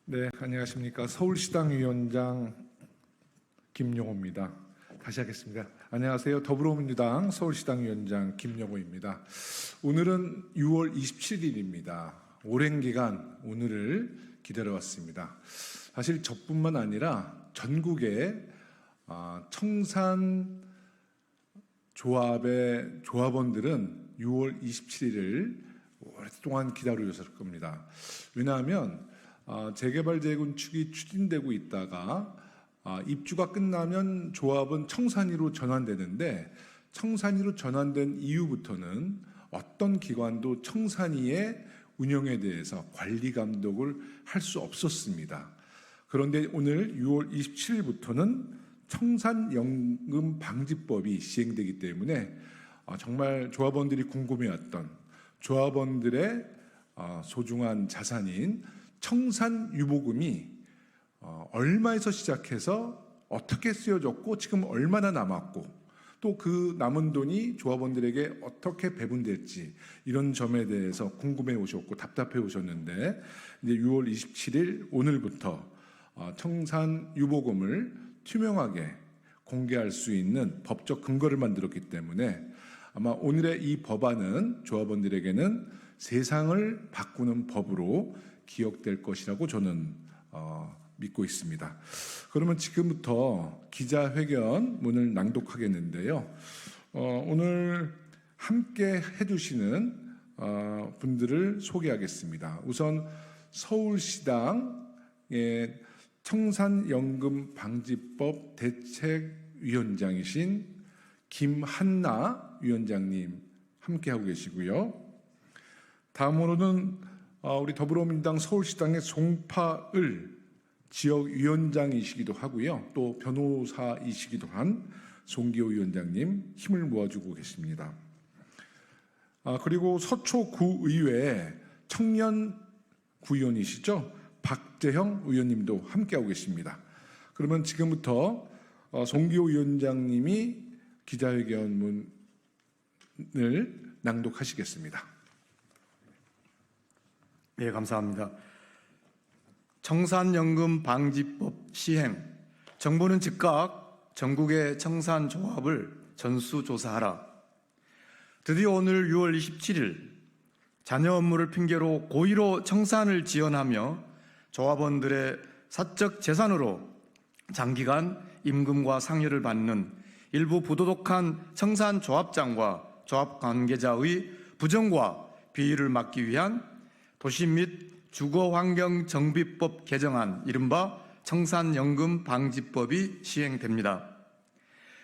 네, 안녕하십니까. 서울시당 위원장 김용호입니다. 다시 하겠습니다. 안녕하세요. 더불어민주당 서울시당 위원장 김용호입니다. 오늘은 6월 27일입니다. 오랜 기간 오늘을 기다려왔습니다. 사실 저뿐만 아니라 전국의 청산 조합의 조합원들은 6월 27일을 오랫동안 기다려왔을 겁니다. 왜냐하면 재개발 재건축이 추진되고 있다가 입주가 끝나면 조합은 청산리로 전환되는데, 청산리로 전환된 이후부터는 어떤 기관도 청산리의 운영에 대해서 관리 감독을 할 수 없었습니다. 그런데 오늘 6월 27일부터는 청산연금 방지법이 시행되기 때문에 정말 조합원들이 궁금해했던 조합원들의 소중한 자산인 청산유보금이 얼마에서 시작해서 어떻게 쓰여졌고 지금 얼마나 남았고 또 그 남은 돈이 조합원들에게 어떻게 배분될지 이런 점에 대해서 궁금해 오셨고 답답해 오셨는데, 이제 6월 27일 오늘부터 청산유보금을 투명하게 공개할 수 있는 법적 근거를 만들었기 때문에 아마 오늘의 이 법안은 조합원들에게는 세상을 바꾸는 법으로 기억될 것이라고 저는 믿고 있습니다. 그러면 지금부터 기자회견 문을 낭독하겠는데요. 오늘 함께 해주시는 분들을 소개하겠습니다. 우선 서울시당의 청산연금 방지법 대책위원장이신 김한나 위원장님 함께하고 계시고요. 다음으로는 우리 더불어민주당 서울시당의 송파을 지역위원장이시기도 하고요. 또 변호사이시기도 한 송기호 위원장님 힘을 모아주고 계십니다. 그리고 서초구의회 청년구의원이시죠. 박재형 의원님도 함께하고 계십니다. 그러면 지금부터 송기호 위원장님이 기자회견문을 낭독하시겠습니다. 네, 감사합니다. 청산연금 방지법 시행. 정부는 즉각 전국의 청산조합을 전수조사하라. 드디어 오늘 6월 27일 자녀 업무를 핑계로 고의로 청산을 지연하며 조합원들의 사적 재산으로 장기간 임금과 상여를 받는 일부 부도덕한 청산조합장과 조합 관계자의 부정과 비위를 막기 위한 도시 및 주거환경정비법 개정안, 이른바 청산연금 방지법이 시행됩니다.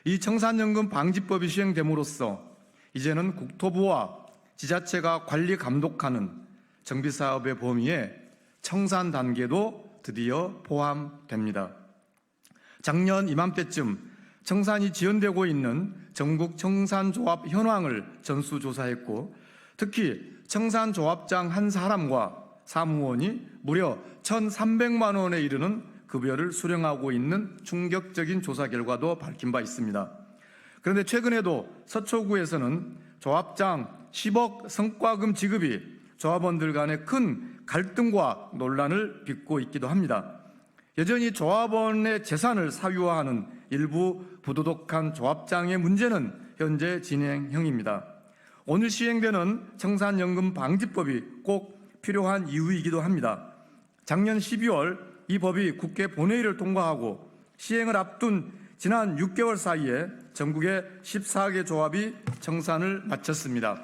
이 청산연금 방지법이 시행됨으로써 이제는 국토부와 지자체가 관리 감독하는 정비사업의 범위에 청산 단계도 드디어 포함됩니다. 작년 이맘때쯤 청산이 지연되고 있는 전국 청산조합 현황을 전수조사했고, 특히 청산조합장 한 사람과 사무원이 무려 1,300만 원에 이르는 급여를 수령하고 있는 충격적인 조사 결과도 밝힌 바 있습니다. 그런데 최근에도 서초구에서는 조합장 10억 성과금 지급이 조합원들 간의 큰 갈등과 논란을 빚고 있기도 합니다. 여전히 조합원의 재산을 사유화하는 일부 부도덕한 조합장의 문제는 현재 진행형입니다. 오늘 시행되는 청산연금 방지법이 꼭 필요한 이유이기도 합니다. 작년 12월 이 법이 국회 본회의를 통과하고 시행을 앞둔 지난 6개월 사이에 전국의 14개 조합이 청산을 마쳤습니다.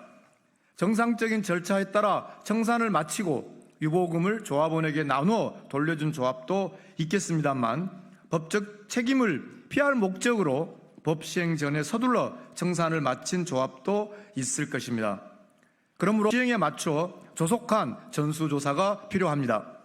정상적인 절차에 따라 청산을 마치고 유보금을 조합원에게 나누어 돌려준 조합도 있겠습니다만, 법적 책임을 피할 목적으로 법 시행 전에 서둘러 청산을 마친 조합도 있을 것입니다. 그러므로 시행에 맞춰 조속한 전수조사가 필요합니다.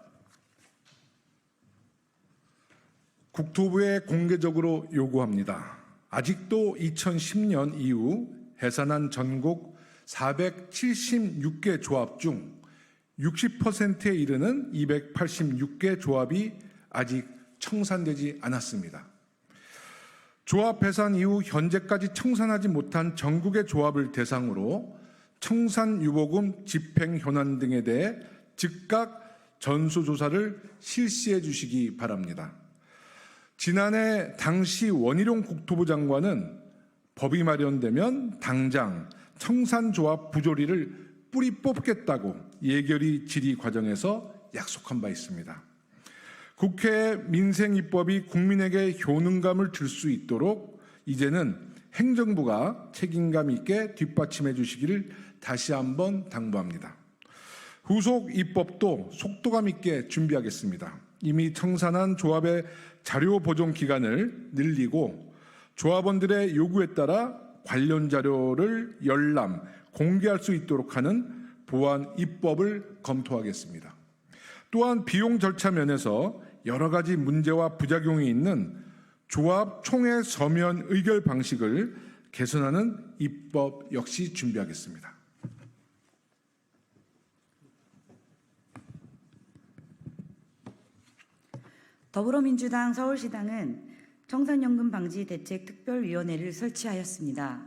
국토부에 공개적으로 요구합니다. 아직도 2010년 이후 해산한 전국 476개 조합 중 60%에 이르는 286개 조합이 아직 청산되지 않았습니다. 조합 해산 이후 현재까지 청산하지 못한 전국의 조합을 대상으로 청산유보금 집행 현안 등에 대해 즉각 전수조사를 실시해 주시기 바랍니다. 지난해 당시 원희룡 국토부 장관은 법이 마련되면 당장 청산조합 부조리를 뿌리 뽑겠다고 예결위 질의 과정에서 약속한 바 있습니다. 국회 민생입법이 국민에게 효능감을 줄 수 있도록 이제는 행정부가 책임감 있게 뒷받침해 주시기를 다시 한번 당부합니다. 후속 입법도 속도감 있게 준비하겠습니다. 이미 청산한 조합의 자료 보존 기간을 늘리고 조합원들의 요구에 따라 관련 자료를 열람, 공개할 수 있도록 하는 보완 입법을 검토하겠습니다. 또한 비용 절차 면에서 여러 가지 문제와 부작용이 있는 조합 총회 서면 의결 방식을 개선하는 입법 역시 준비하겠습니다. 더불어민주당 서울시당은 청산연금 방지 대책 특별위원회를 설치하였습니다.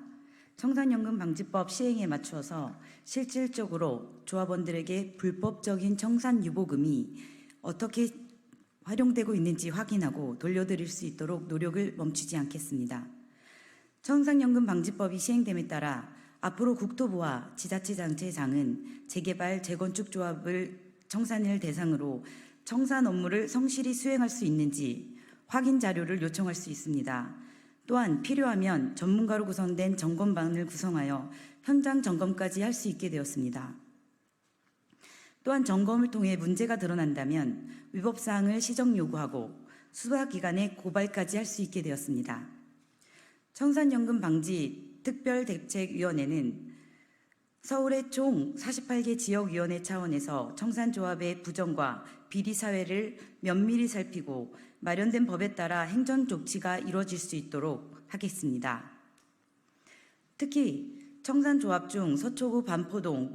청산연금 방지법 시행에 맞추어서 실질적으로 조합원들에게 불법적인 청산 유보금이 어떻게 활용되고 있는지 확인하고 돌려드릴 수 있도록 노력을 멈추지 않겠습니다. 청산연금 방지법이 시행됨에 따라 앞으로 국토부와 지자체장체장은 재개발, 재건축 조합을 청산을 대상으로 청산 업무를 성실히 수행할 수 있는지 확인 자료를 요청할 수 있습니다. 또한 필요하면 전문가로 구성된 점검반을 구성하여 현장 점검까지 할 수 있게 되었습니다. 또한 점검을 통해 문제가 드러난다면 위법사항을 시정 요구하고 수사기관에 고발까지 할 수 있게 되었습니다. 청산연금 방지 특별대책위원회는 서울의 총 48개 지역위원회 차원에서 청산조합의 부정과 비리사회를 면밀히 살피고 마련된 법에 따라 행정조치가 이루어질 수 있도록 하겠습니다. 특히 청산조합 중 서초구 반포동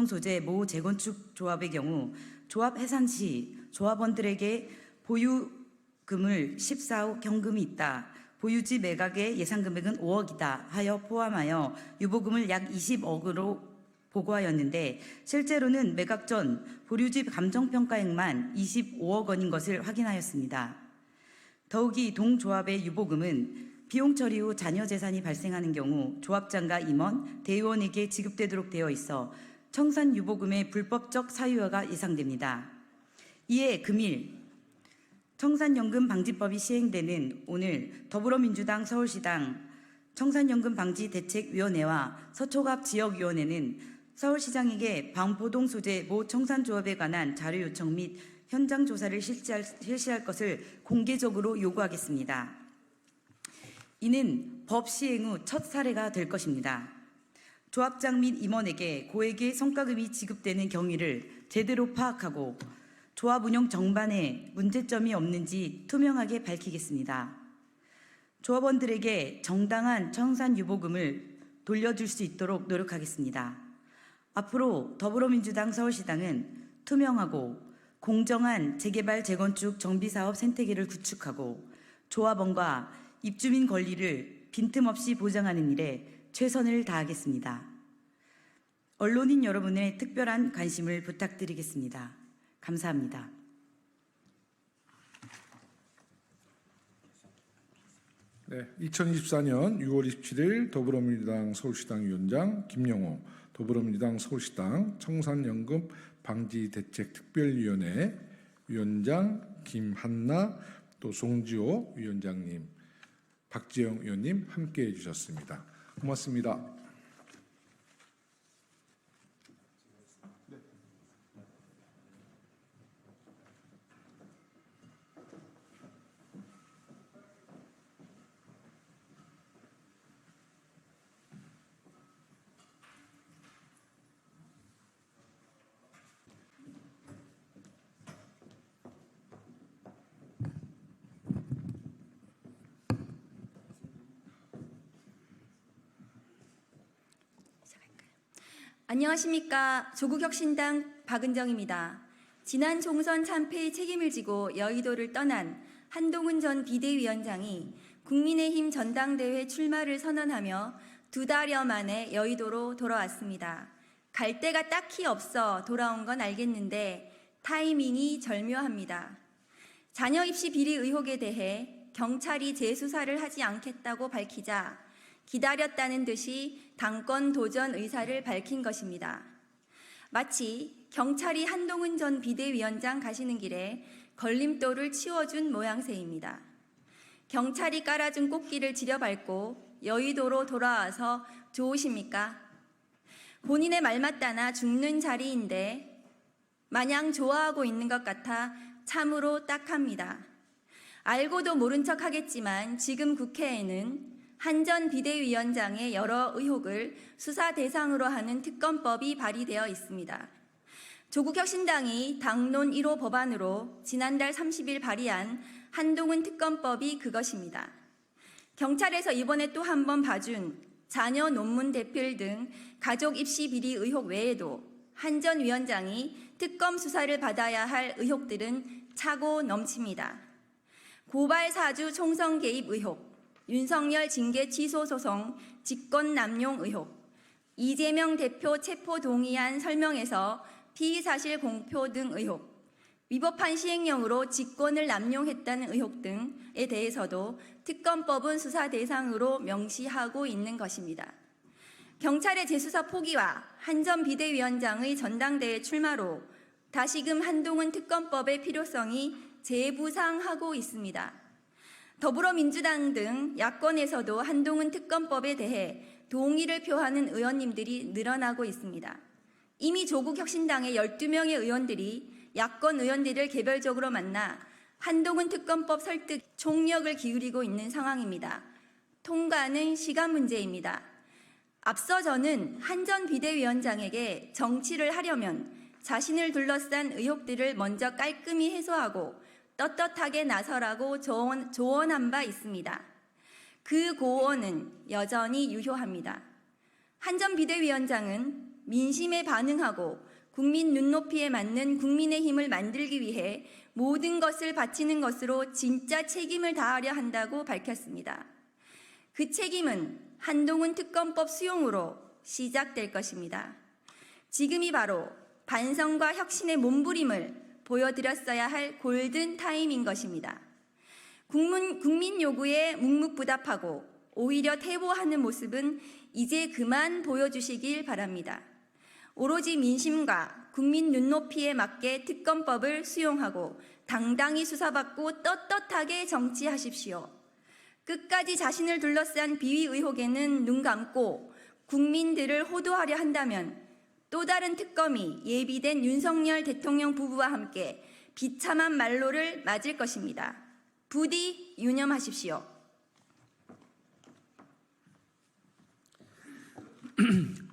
소재 모 재건축 조합의 경우 조합 해산 시 조합원들에게 보유금을 14억 현금이 있다. 보유지 매각의 예상 금액은 5억이다 하여 포함하여 유보금을 약 20억으로 보고하였는데 실제로는 매각 전 보유지 감정평가액만 25억 원인 것을 확인하였습니다. 더욱이 동조합의 유보금은 비용 처리 후 자녀 재산이 발생하는 경우 조합장과 임원, 대의원에게 지급되도록 되어 있어 청산 유보금의 불법적 사유화가 예상됩니다. 이에 금일 청산연금 방지법이 시행되는 오늘 더불어민주당 서울시당 청산연금 방지 대책위원회와 서초갑 지역위원회는 서울시장에게 반포동 소재 모 청산조합에 관한 자료 요청 및 현장 조사를 실시할 것을 공개적으로 요구하겠습니다. 이는 법 시행 후 첫 사례가 될 것입니다. 조합장 및 임원에게 고액의 성과금이 지급되는 경위를 제대로 파악하고 조합 운영 전반에 문제점이 없는지 투명하게 밝히겠습니다. 조합원들에게 정당한 청산 유보금을 돌려줄 수 있도록 노력하겠습니다. 앞으로 더불어민주당 서울시당은 투명하고 공정한 재개발, 재건축, 정비사업 생태계를 구축하고 조합원과 입주민 권리를 빈틈없이 보장하는 일에 최선을 다하겠습니다. 언론인 여러분의 특별한 관심을 부탁드리겠습니다. 감사합니다. 네, 2024년 6월 27일 더불어민주당 서울시당 위원장 김영호, 더불어민주당 서울시당 청산연금 방지대책특별위원회 위원장 김한나, 또 송지호 위원장님, 박지영 의원님 함께해 주셨습니다. 고맙습니다. 안녕하십니까. 조국혁신당 박은정입니다. 지난 총선 참패의 책임을 지고 여의도를 떠난 한동훈 전 비대위원장이 국민의힘 전당대회 출마를 선언하며 2달여 만에 여의도로 돌아왔습니다. 갈 데가 딱히 없어 돌아온 건 알겠는데 타이밍이 절묘합니다. 자녀 입시 비리 의혹에 대해 경찰이 재수사를 하지 않겠다고 밝히자 기다렸다는 듯이 당권 도전 의사를 밝힌 것입니다. 마치 경찰이 한동훈 전 비대위원장 가시는 길에 걸림돌을 치워준 모양새입니다. 경찰이 깔아준 꽃길을 지려밟고 여의도로 돌아와서 좋으십니까? 본인의 말맞다나 죽는 자리인데 마냥 좋아하고 있는 것 같아 참으로 딱합니다. 알고도 모른 척 하겠지만 지금 국회에는 한 전 비대위원장의 여러 의혹을 수사 대상으로 하는 특검법이 발의되어 있습니다. 조국혁신당이 당론 1호 법안으로 지난달 30일 발의한 한동훈 특검법이 그것입니다. 경찰에서 이번에 또 한 번 봐준 자녀 논문 대필 등 가족 입시 비리 의혹 외에도 한 전 위원장이 특검 수사를 받아야 할 의혹들은 차고 넘칩니다. 고발 사주 총선 개입 의혹, 윤석열 징계 취소 소송, 직권 남용 의혹, 이재명 대표 체포 동의안 설명에서 피의 사실 공표 등 의혹, 위법한 시행령으로 직권을 남용했다는 의혹 등에 대해서도 특검법은 수사 대상으로 명시하고 있는 것입니다. 경찰의 재수사 포기와 한 전 비대위원장의 전당대회 출마로 다시금 한동훈 특검법의 필요성이 재부상하고 있습니다. 더불어민주당 등 야권에서도 한동훈 특검법에 대해 동의를 표하는 의원님들이 늘어나고 있습니다. 이미 조국 혁신당의 12명의 의원들이 야권 의원들을 개별적으로 만나 한동훈 특검법 설득 총력을 기울이고 있는 상황입니다. 통과는 시간 문제입니다. 앞서 저는 한 전 비대위원장에게 정치를 하려면 자신을 둘러싼 의혹들을 먼저 깔끔히 해소하고 떳떳하게 나서라고 조언한 바 있습니다. 그 고언은 여전히 유효합니다. 한 전 비대위원장은 민심에 반응하고 국민 눈높이에 맞는 국민의힘을 만들기 위해 모든 것을 바치는 것으로 진짜 책임을 다하려 한다고 밝혔습니다. 그 책임은 한동훈 특검법 수용으로 시작될 것입니다. 지금이 바로 반성과 혁신의 몸부림을 보여드렸어야 할 골든 타임인 것입니다. 국민 요구에 묵묵부답하고 오히려 퇴보하는 모습은 이제 그만 보여주시길 바랍니다. 오로지 민심과 국민 눈높이에 맞게 특검법을 수용하고 당당히 수사받고 떳떳하게 정치하십시오. 끝까지 자신을 둘러싼 비위 의혹에는 눈 감고 국민들을 호도하려 한다면 또 다른 특검이 예비된 윤석열 대통령 부부와 함께 비참한 말로를 맞을 것입니다. 부디 유념하십시오.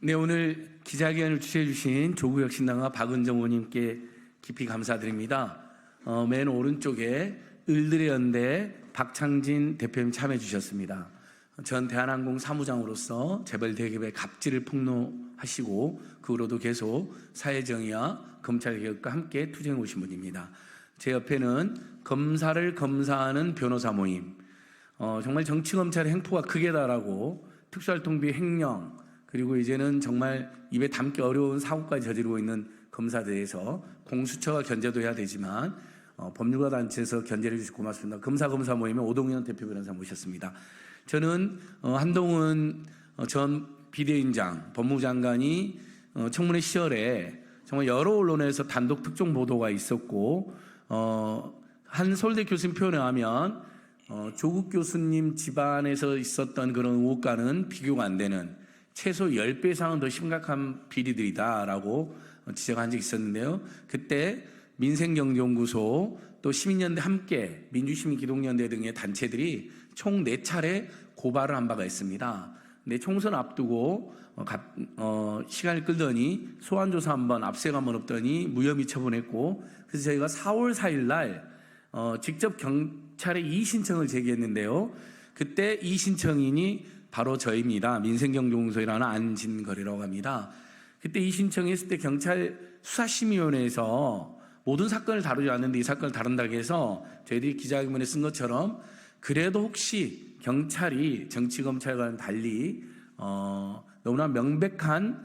네, 오늘 기자회견을 주최해 주신 조국혁신당과 박은정 의원님께 깊이 감사드립니다. 맨 오른쪽에 을들의 연대 박창진 대표님 참여해 주셨습니다. 전 대한항공 사무장으로서 재벌 대기업의 갑질을 폭로하시고 그 후로도 계속 사회정의와 검찰개혁과 함께 투쟁해 오신 분입니다. 제 옆에는 검사를 검사하는 변호사 모임, 정말 정치검찰의 횡포가 크게다라고 특수활동비 횡령, 그리고 이제는 정말 입에 담기 어려운 사고까지 저지르고 있는 검사들에서 공수처가 견제도 해야 되지만 법률가 단체에서 견제를 해주셔서 고맙습니다. 검사 모임의 오동현 대표 변호사 모셨습니다. 저는 한동훈 전 비대위원장, 법무부 장관이 청문회 시절에 정말 여러 언론에서 단독 특종 보도가 있었고 한 서울대 교수님 표현에 하면 조국 교수님 집안에서 있었던 그런 의혹과는 비교가 안 되는 최소 10배 이상은 더 심각한 비리들이다라고 지적한 적이 있었는데요. 그때 민생경제연구소 또 시민연대 함께 민주시민기동연대 등의 단체들이 총 4차례 고발을 한 바가 있습니다. 근데 총선 앞두고 시간을 끌더니 소환조사 한번 압수수색 한번 없더니 무혐의 처분했고, 그래서 저희가 4월 4일 날 직접 경찰에 이의신청을 제기했는데요. 그때 이의신청인이 바로 저희입니다. 민생경제연구소라는 안진거래라고 합니다. 그때 이의신청했을 때 경찰 수사심의위원회에서 모든 사건을 다루지 않는데 이 사건을 다룬다고 해서 저희들이 기자회견에 쓴 것처럼 그래도 혹시 경찰이 정치검찰과는 달리 너무나 명백한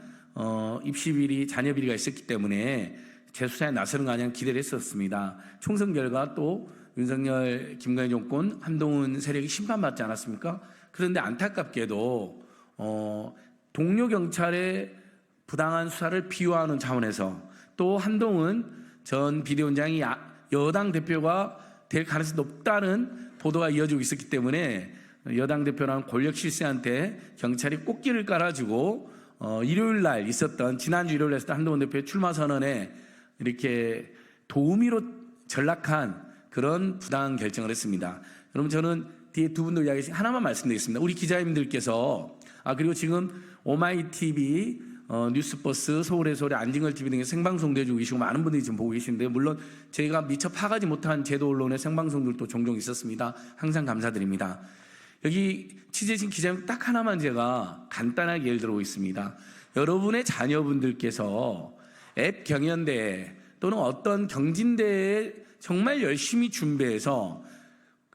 입시 비리, 자녀 비리가 있었기 때문에 재수사에 나서는 거 아니냐 기대를 했었습니다. 총선 결과 또 윤석열, 김건희 정권, 한동훈 세력이 심판받지 않았습니까? 그런데 안타깝게도 동료 경찰의 부당한 수사를 비호하는 차원에서 또 한동훈 전 비대위원장이 여당 대표가 될 가능성이 높다는 보도가 이어지고 있었기 때문에 여당 대표랑 권력 실세한테 경찰이 꽃길을 깔아주고 일요일 날 있었던 지난주 일요일에 있었던 한동훈 대표의 출마 선언에 이렇게 도우미로 전락한 그런 부당한 결정을 했습니다. 여러분 저는 뒤에 두 분들 이야기 하나만 말씀드리겠습니다. 우리 기자님들께서 그리고 지금 오마이TV, 뉴스버스, 서울의 소리, 안진걸 TV 등에 생방송도 해주고 계시고 많은 분들이 지금 보고 계신데 물론 저희가 미처 파가지 못한 제도 언론의 생방송들도 종종 있었습니다. 항상 감사드립니다. 여기 취재진 기자님 딱 하나만 제가 간단하게 예를 들어보겠습니다. 여러분의 자녀분들께서 앱 경연대회 또는 어떤 경진대회에 정말 열심히 준비해서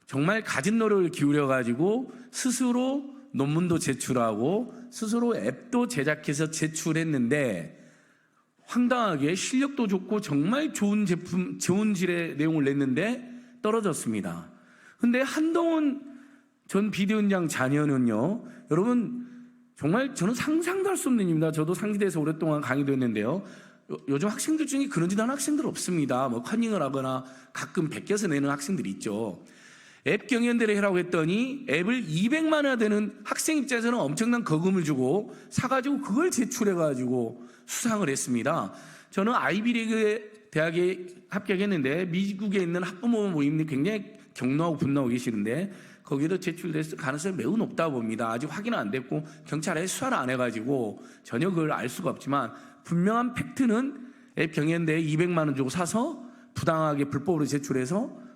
정말 가진 노력을 기울여가지고 스스로 논문도 제출하고 스스로 앱도 제작해서 제출했는데 황당하게 실력도 좋고 정말 좋은 제품, 좋은 질의 내용을 냈는데 떨어졌습니다. 근데 한동훈 전 비대위원장 자녀는요, 여러분 정말 저는 상상도 할 수 없는 일입니다. 저도 상지대에서 오랫동안 강의도 했는데요. 요즘 학생들 중에 그런 짓 하는 학생들 없습니다. 뭐 커닝을 하거나 가끔 베껴서 내는 학생들이 있죠. 앱 경연대회라고 했더니 앱을 200만 원이나 되는 학생 입장에서는 엄청난 거금을 주고 사가지고 그걸 제출해가지고 수상을 했습니다. 저는 아이비리그 대학에 합격했는데 미국에 있는 학부모 모임이 굉장히 격노하고 분노하고 계시는데 거기도 제출됐을 가능성이 매우 높다 봅니다. 아직 확인은 안 됐고 경찰에 수사를 안 해가지고 전혀 그걸 알 수가 없지만 분명한 팩트는 앱 경연대회 200만 원 주고 사서 부당하게 불법으로 제출해서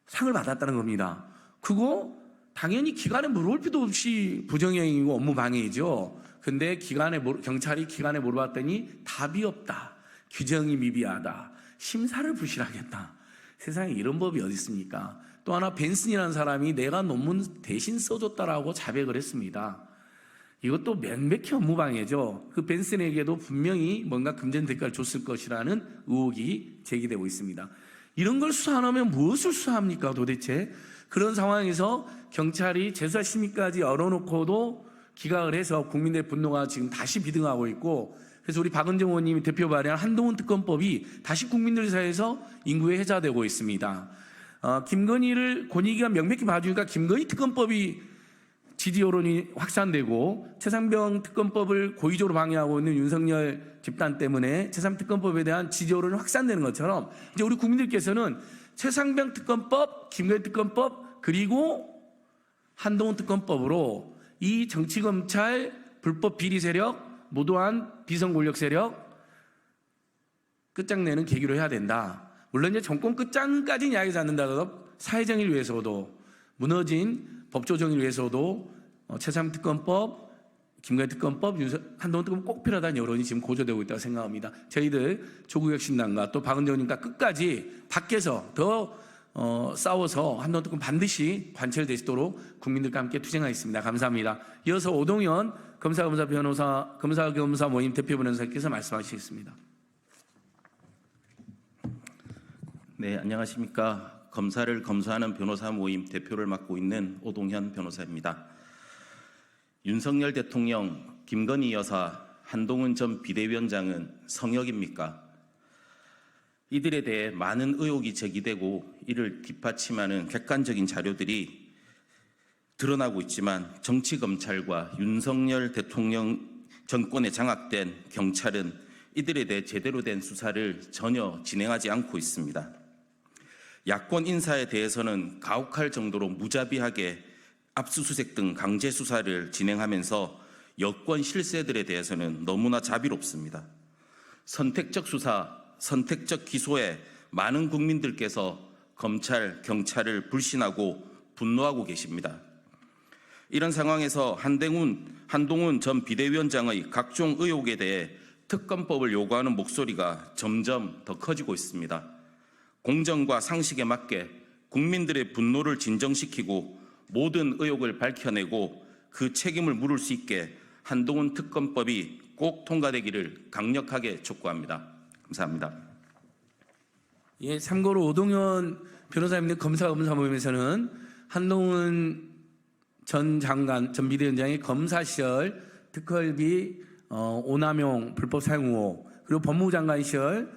상을 받았다는 겁니다. 그거 당연히 기관에 물어볼 필요도 없이 부정행위고 업무 방해이죠. 근데 경찰이 기관에 물어봤더니 답이 없다. 규정이 미비하다. 심사를 부실하겠다. 세상에 이런 법이 어디 있습니까? 또 하나 벤슨이라는 사람이 내가 논문 대신 써줬다라고 자백을 했습니다. 이것도 명백히 업무방해죠. 그 벤슨에게도 분명히 뭔가 금전 대가를 줬을 것이라는 의혹이 제기되고 있습니다. 이런 걸 수사 안 하면 무엇을 수사합니까 도대체? 그런 상황에서 경찰이 재수사 심의까지 열어놓고도 기각을 해서 국민들의 분노가 지금 다시 비등하고 있고, 그래서 우리 박은정 의원님이 대표 발의한 한동훈 특검법이 다시 국민들 사이에서 인구에 해자되고 있습니다. 김건희를 권익위가 명백히 봐주니까 김건희 특검법이 지지 여론이 확산되고 최상병 특검법을 고의적으로 방해하고 있는 윤석열 집단 때문에 최상병 특검법에 대한 지지 여론이 확산되는 것처럼 이제 우리 국민들께서는 최상병 특검법, 김건희 특검법 그리고 한동훈 특검법으로 이 정치검찰 불법 비리 세력, 무도한 비선 권력 세력 끝장내는 계기로 해야 된다. 물론 이제 정권 끝장까지는 이야기하지 않는다고 사회정의를 위해서도 무너진 법조 정의를 위해서도 최상병 특검법, 김건희 특검법, 한동훈 특검법 꼭 필요하다는 여론이 지금 고조되고 있다고 생각합니다. 저희들 조국혁신당과 또 박은정 의원님과 끝까지 밖에서 더 싸워서 한동훈 특검 반드시 관철되시도록 국민들과 함께 투쟁하겠습니다. 감사합니다. 이어서 오동현 검사 모임 대표 변호사께서 말씀하시겠습니다. 네, 안녕하십니까. 검사를 검사하는 변호사 모임 대표를 맡고 있는 오동현 변호사입니다. 윤석열 대통령, 김건희 여사, 한동훈 전 비대위원장은 성역입니까? 이들에 대해 많은 의혹이 제기되고 이를 뒷받침하는 객관적인 자료들이 드러나고 있지만 정치검찰과 윤석열 대통령 정권에 장악된 경찰은 이들에 대해 제대로 된 수사를 전혀 진행하지 않고 있습니다. 야권 인사에 대해서는 가혹할 정도로 무자비하게 압수수색 등 강제 수사를 진행하면서 여권 실세들에 대해서는 너무나 자비롭습니다. 선택적 수사, 선택적 기소에 많은 국민들께서 검찰, 경찰을 불신하고 분노하고 계십니다. 이런 상황에서 한동훈 전 비대위원장의 각종 의혹에 대해 특검법을 요구하는 목소리가 점점 더 커지고 있습니다. 공정과 상식에 맞게 국민들의 분노를 진정시키고 모든 의혹을 밝혀내고 그 책임을 물을 수 있게 한동훈 특검법이 꼭 통과되기를 강력하게 촉구합니다. 감사합니다. 예, 참고로 오동현 변호사님 검사 모임에서는 한동훈 전 장관, 전 비대위원장의 검사 시절 특활비 오남용 불법 사용 의혹, 그리고 법무부 장관 시절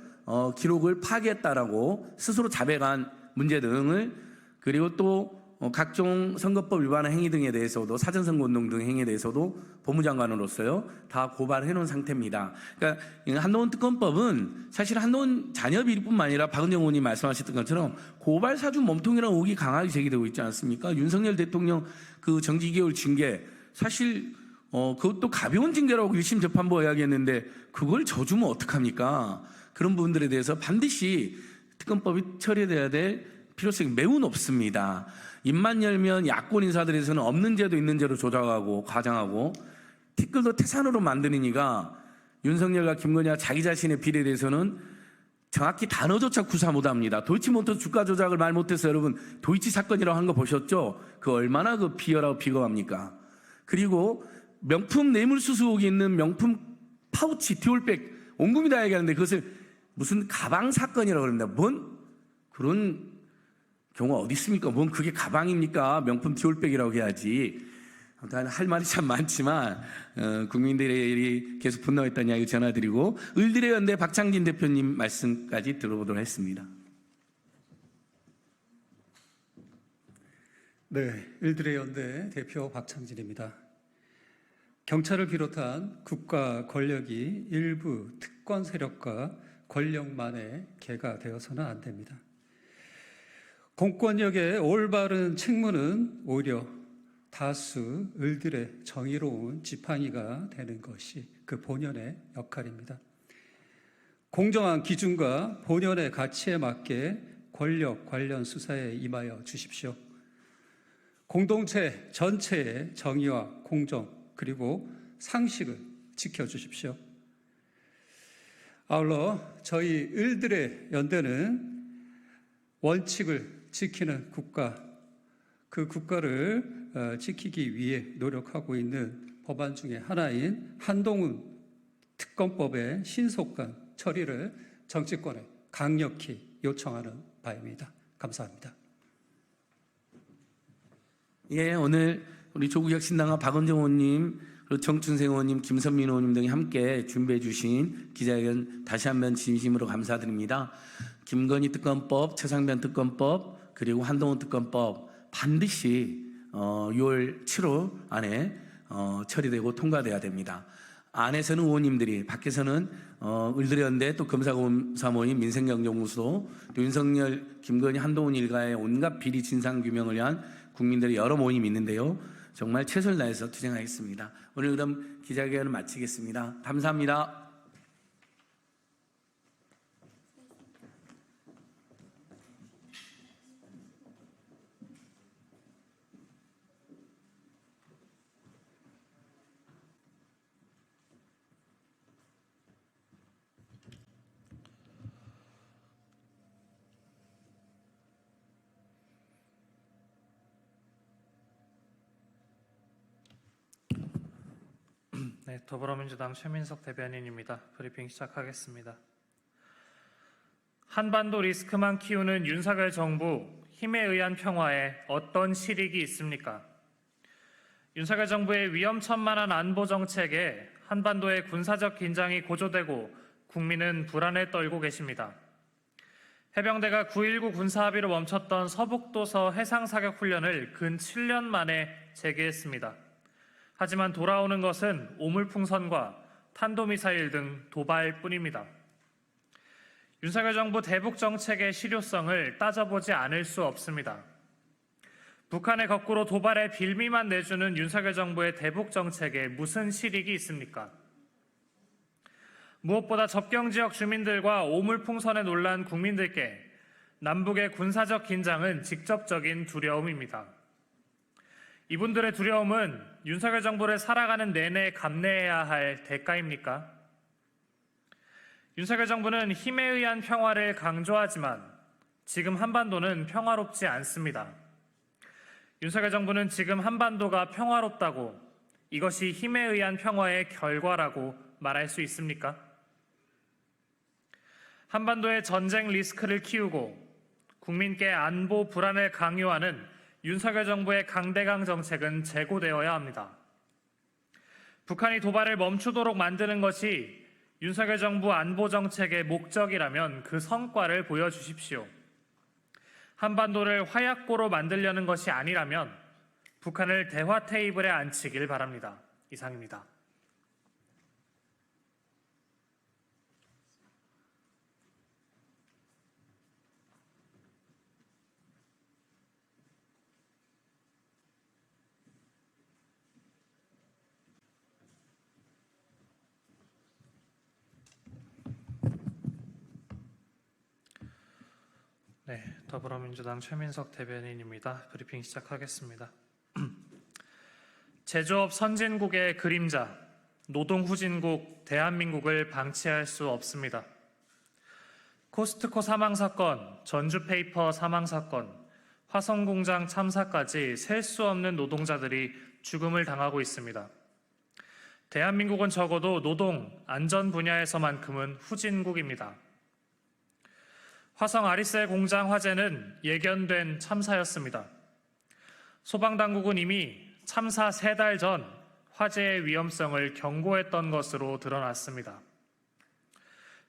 기록을 파기했다라고 스스로 자백한 문제 등을, 그리고 또 각종 선거법 위반의 행위 등에 대해서도, 사전선거운동 등 행위에 대해서도 법무장관으로서요 다 고발해 놓은 상태입니다. 그러니까 한동훈 특검법은 사실 한동훈 자녀 비리뿐만 아니라 박은정 의원님 말씀하셨던 것처럼 고발 사주 몸통이라는 의혹이 강하게 제기되고 있지 않습니까? 윤석열 대통령 그 정지 2개월 징계, 사실 그것도 가벼운 징계라고 1심 재판부가 이야기했는데 그걸 져주면 어떡합니까? 그런 부분들에 대해서 반드시 특검법이 처리돼야 될 필요성이 매우 높습니다. 입만 열면 야권 인사들에서는 없는 죄도 있는 죄로 조작하고 과장하고 티끌도 태산으로 만드니까 윤석열과 김건희와 자기 자신의 비리에 대해서는 정확히 단어조차 구사 못합니다. 도이치모터 주가 조작을 말 못해서 여러분 도이치 사건이라고 한 거 보셨죠? 그 얼마나 그 비열하고 비겁합니까? 그리고 명품 뇌물수수 의혹이 있는 명품 파우치, 디올백 온 국민이 다 얘기하는데 그것을 무슨 가방 사건이라고 그럽니다. 뭔 그런 경우가 어디 있습니까? 뭔 그게 가방입니까? 명품 디올백이라고 해야지. 할 말이 참 많지만 국민들이 계속 분노했다는 이야기 전해드리고 을들의 연대 박창진 대표님 말씀까지 들어보도록 하겠습니다. 네, 을들의 연대 대표 박창진입니다. 경찰을 비롯한 국가 권력이 일부 특권 세력과 권력만에 개가 되어서는 안 됩니다. 공권력의 올바른 책무는 오히려 다수 을들의 정의로운 지팡이가 되는 것이 그 본연의 역할입니다. 공정한 기준과 본연의 가치에 맞게 권력 관련 수사에 임하여 주십시오. 공동체 전체의 정의와 공정 그리고 상식을 지켜주십시오. 아울러 저희 을들의 연대는 원칙을 지키는 국가, 그 국가를 지키기 위해 노력하고 있는 법안 중에 하나인 한동훈 특검법의 신속한 처리를 정치권에 강력히 요청하는 바입니다. 감사합니다. 예, 오늘 우리 조국혁신당과 박은정 의원님, 그리고 정춘생 의원님, 김선민 의원님 등이 함께 준비해 주신 기자회견 다시 한번 진심으로 감사드립니다. 김건희 특검법, 최상변 특검법, 그리고 한동훈 특검법 반드시 6월 7월 안에 처리되고 통과돼야 됩니다. 안에서는 의원님들이, 밖에서는 을들의 연대, 또 검사 모임, 민생경제연구소, 또 윤석열, 김건희, 한동훈 일가의 온갖 비리 진상 규명을 위한 국민들의 여러 모임이 있는데요. 정말 최선을 다해서 투쟁하겠습니다. 오늘 그럼 기자회견을 마치겠습니다. 감사합니다. 네, 더불어민주당 최민석 대변인입니다. 브리핑 시작하겠습니다. 한반도 리스크만 키우는 윤석열 정부, 힘에 의한 평화에 어떤 실익이 있습니까? 윤석열 정부의 위험천만한 안보 정책에 한반도의 군사적 긴장이 고조되고 국민은 불안에 떨고 계십니다. 해병대가 9.19 군사합의로 멈췄던 서북도서 해상사격 훈련을 근 7년 만에 재개했습니다. 하지만 돌아오는 것은 오물풍선과 탄도미사일 등 도발뿐입니다. 윤석열 정부 대북 정책의 실효성을 따져보지 않을 수 없습니다. 북한에 거꾸로 도발의 빌미만 내주는 윤석열 정부의 대북 정책에 무슨 실익이 있습니까? 무엇보다 접경지역 주민들과 오물풍선에 놀란 국민들께 남북의 군사적 긴장은 직접적인 두려움입니다. 이분들의 두려움은 윤석열 정부를 살아가는 내내 감내해야 할 대가입니까? 윤석열 정부는 힘에 의한 평화를 강조하지만 지금 한반도는 평화롭지 않습니다. 윤석열 정부는 지금 한반도가 평화롭다고, 이것이 힘에 의한 평화의 결과라고 말할 수 있습니까? 한반도의 전쟁 리스크를 키우고 국민께 안보 불안을 강요하는 윤석열 정부의 강대강 정책은 재고되어야 합니다. 북한이 도발을 멈추도록 만드는 것이 윤석열 정부 안보 정책의 목적이라면 그 성과를 보여주십시오. 한반도를 화약고로 만들려는 것이 아니라면 북한을 대화 테이블에 앉히길 바랍니다. 이상입니다. 네, 더불어민주당 최민석 대변인입니다. 브리핑 시작하겠습니다. 제조업 선진국의 그림자, 노동 후진국 대한민국을 방치할 수 없습니다. 코스트코 사망 사건, 전주페이퍼 사망 사건, 화성공장 참사까지 셀 수 없는 노동자들이 죽음을 당하고 있습니다. 대한민국은 적어도 노동, 안전 분야에서만큼은 후진국입니다. 화성 아리셀 공장 화재는 예견된 참사였습니다. 소방당국은 이미 참사 3달 전 화재의 위험성을 경고했던 것으로 드러났습니다.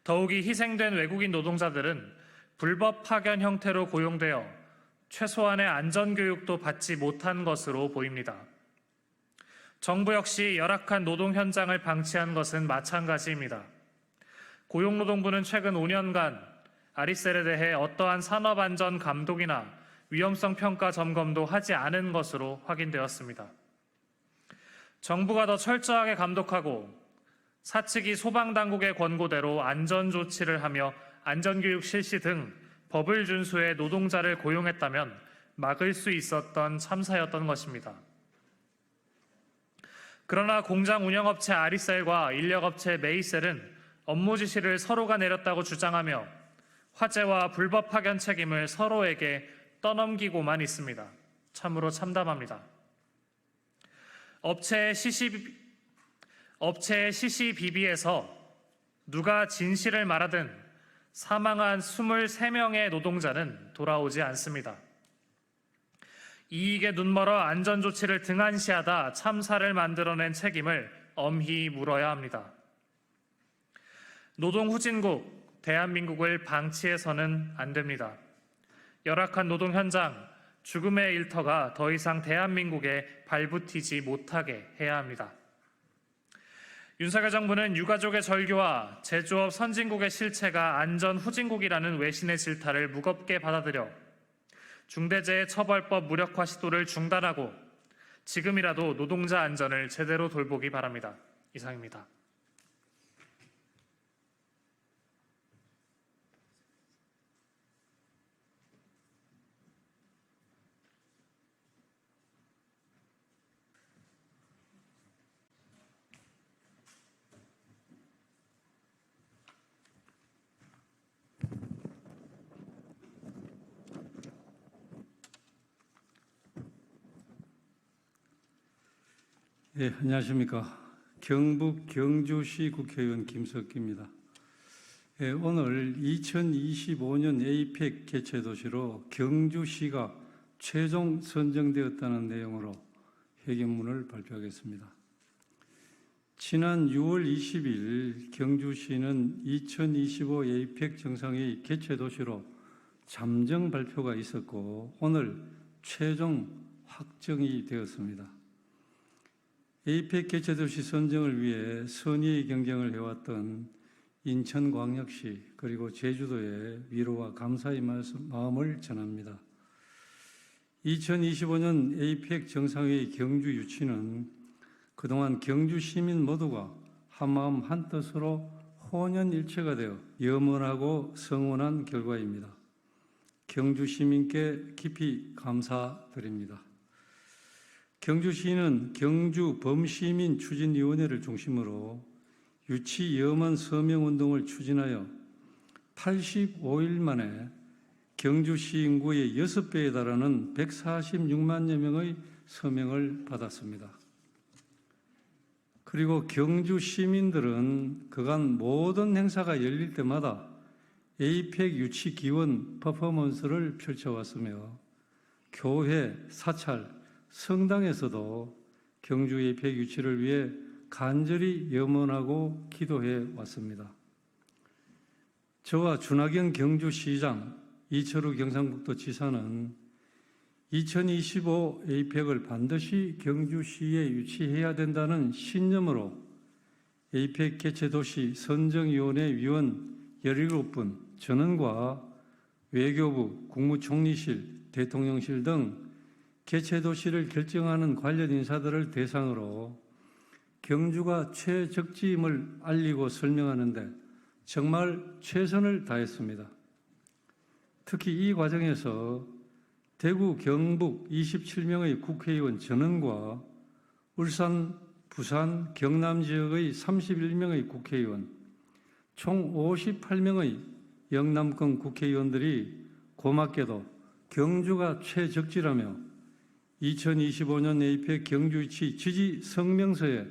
더욱이 희생된 외국인 노동자들은 불법 파견 형태로 고용되어 최소한의 안전교육도 받지 못한 것으로 보입니다. 정부 역시 열악한 노동 현장을 방치한 것은 마찬가지입니다. 고용노동부는 최근 5년간 아리셀에 대해 어떠한 산업안전 감독이나 위험성 평가 점검도 하지 않은 것으로 확인되었습니다. 정부가 더 철저하게 감독하고 사측이 소방당국의 권고대로 안전조치를 하며 안전교육 실시 등 법을 준수해 노동자를 고용했다면 막을 수 있었던 참사였던 것입니다. 그러나 공장 운영업체 아리셀과 인력업체 메이셀은 업무 지시를 서로가 내렸다고 주장하며 화재와 불법 파견 책임을 서로에게 떠넘기고만 있습니다. 참으로 참담합니다. 업체의 시시비비에서 누가 진실을 말하든 사망한 23명의 노동자는 돌아오지 않습니다. 이익에 눈멀어 안전조치를 등한시하다 참사를 만들어낸 책임을 엄히 물어야 합니다. 노동 후진국, 대한민국을 방치해서는 안 됩니다. 열악한 노동 현장, 죽음의 일터가 더 이상 대한민국에 발붙이지 못하게 해야 합니다. 윤석열 정부는 유가족의 절규와 제조업 선진국의 실체가 안전 후진국이라는 외신의 질타를 무겁게 받아들여 중대재해처벌법 무력화 시도를 중단하고 지금이라도 노동자 안전을 제대로 돌보기 바랍니다. 이상입니다. 네, 안녕하십니까. 경북 경주시 국회의원 김석기입니다. 오늘 2025년 에이펙 개최 도시로 경주시가 최종 선정되었다는 내용으로 회견문을 발표하겠습니다. 지난 6월 20일 경주시는 2025 에이펙 정상회의 개최 도시로 잠정 발표가 있었고 오늘 최종 확정이 되었습니다. 에이펙 개최 도시 선정을 위해 선의의 경쟁을 해왔던 인천광역시 그리고 제주도에 위로와 감사의 마음을 전합니다. 2025년 에이펙 정상회의 경주 유치는 그동안 경주 시민 모두가 한마음 한뜻으로 혼연일체가 되어 염원하고 성원한 결과입니다. 경주 시민께 깊이 감사드립니다. 경주시는 경주 범시민 추진위원회를 중심으로 유치 염원 서명운동을 추진하여 85일 만에 경주시 인구의 6배에 달하는 146만여 명의 서명을 받았습니다. 그리고 경주 시민들은 그간 모든 행사가 열릴 때마다 에이펙 유치 기원 퍼포먼스를 펼쳐왔으며 교회, 사찰, 성당에서도 경주 에이펙 유치를 위해 간절히 염원하고 기도해 왔습니다. 저와 준하경 경주시장, 이철우 경상북도 지사는 2025 에이펙을 반드시 경주시에 유치해야 된다는 신념으로 에이펙 개최도시 선정위원회 위원 17분 전원과 외교부, 국무총리실, 대통령실 등 개최도시를 결정하는 관련 인사들을 대상으로 경주가 최적지임을 알리고 설명하는 데 정말 최선을 다했습니다. 특히 이 과정에서 대구, 경북 27명의 국회의원 전원과 울산, 부산, 경남 지역의 31명의 국회의원, 총 58명의 영남권 국회의원들이 고맙게도 경주가 최적지라며 2025년 에이펙 경주 유치 지지 성명서에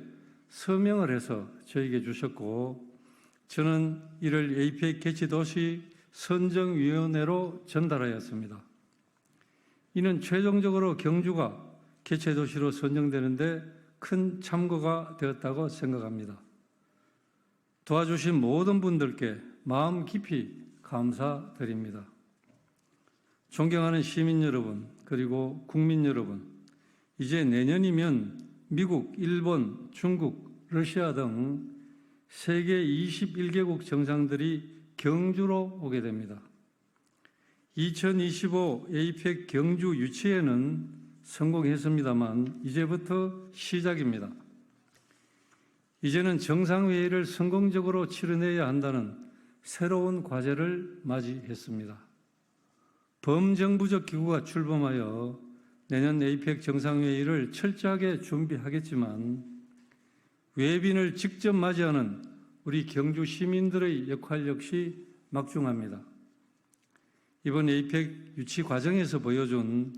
서명을 해서 저에게 주셨고, 저는 이를 에이펙 개최도시 선정위원회로 전달하였습니다. 이는 최종적으로 경주가 개최도시로 선정되는데 큰 참고가 되었다고 생각합니다. 도와주신 모든 분들께 마음 깊이 감사드립니다. 존경하는 시민 여러분, 그리고 국민 여러분, 이제 내년이면 미국, 일본, 중국, 러시아 등 세계 21개국 정상들이 경주로 오게 됩니다. 2025 에이펙 경주 유치에는 성공했습니다만 이제부터 시작입니다. 이제는 정상회의를 성공적으로 치러내야 한다는 새로운 과제를 맞이했습니다. 범정부적 기구가 출범하여 내년 에이펙 정상회의를 철저하게 준비하겠지만 외빈을 직접 맞이하는 우리 경주 시민들의 역할 역시 막중합니다. 이번 에이펙 유치 과정에서 보여준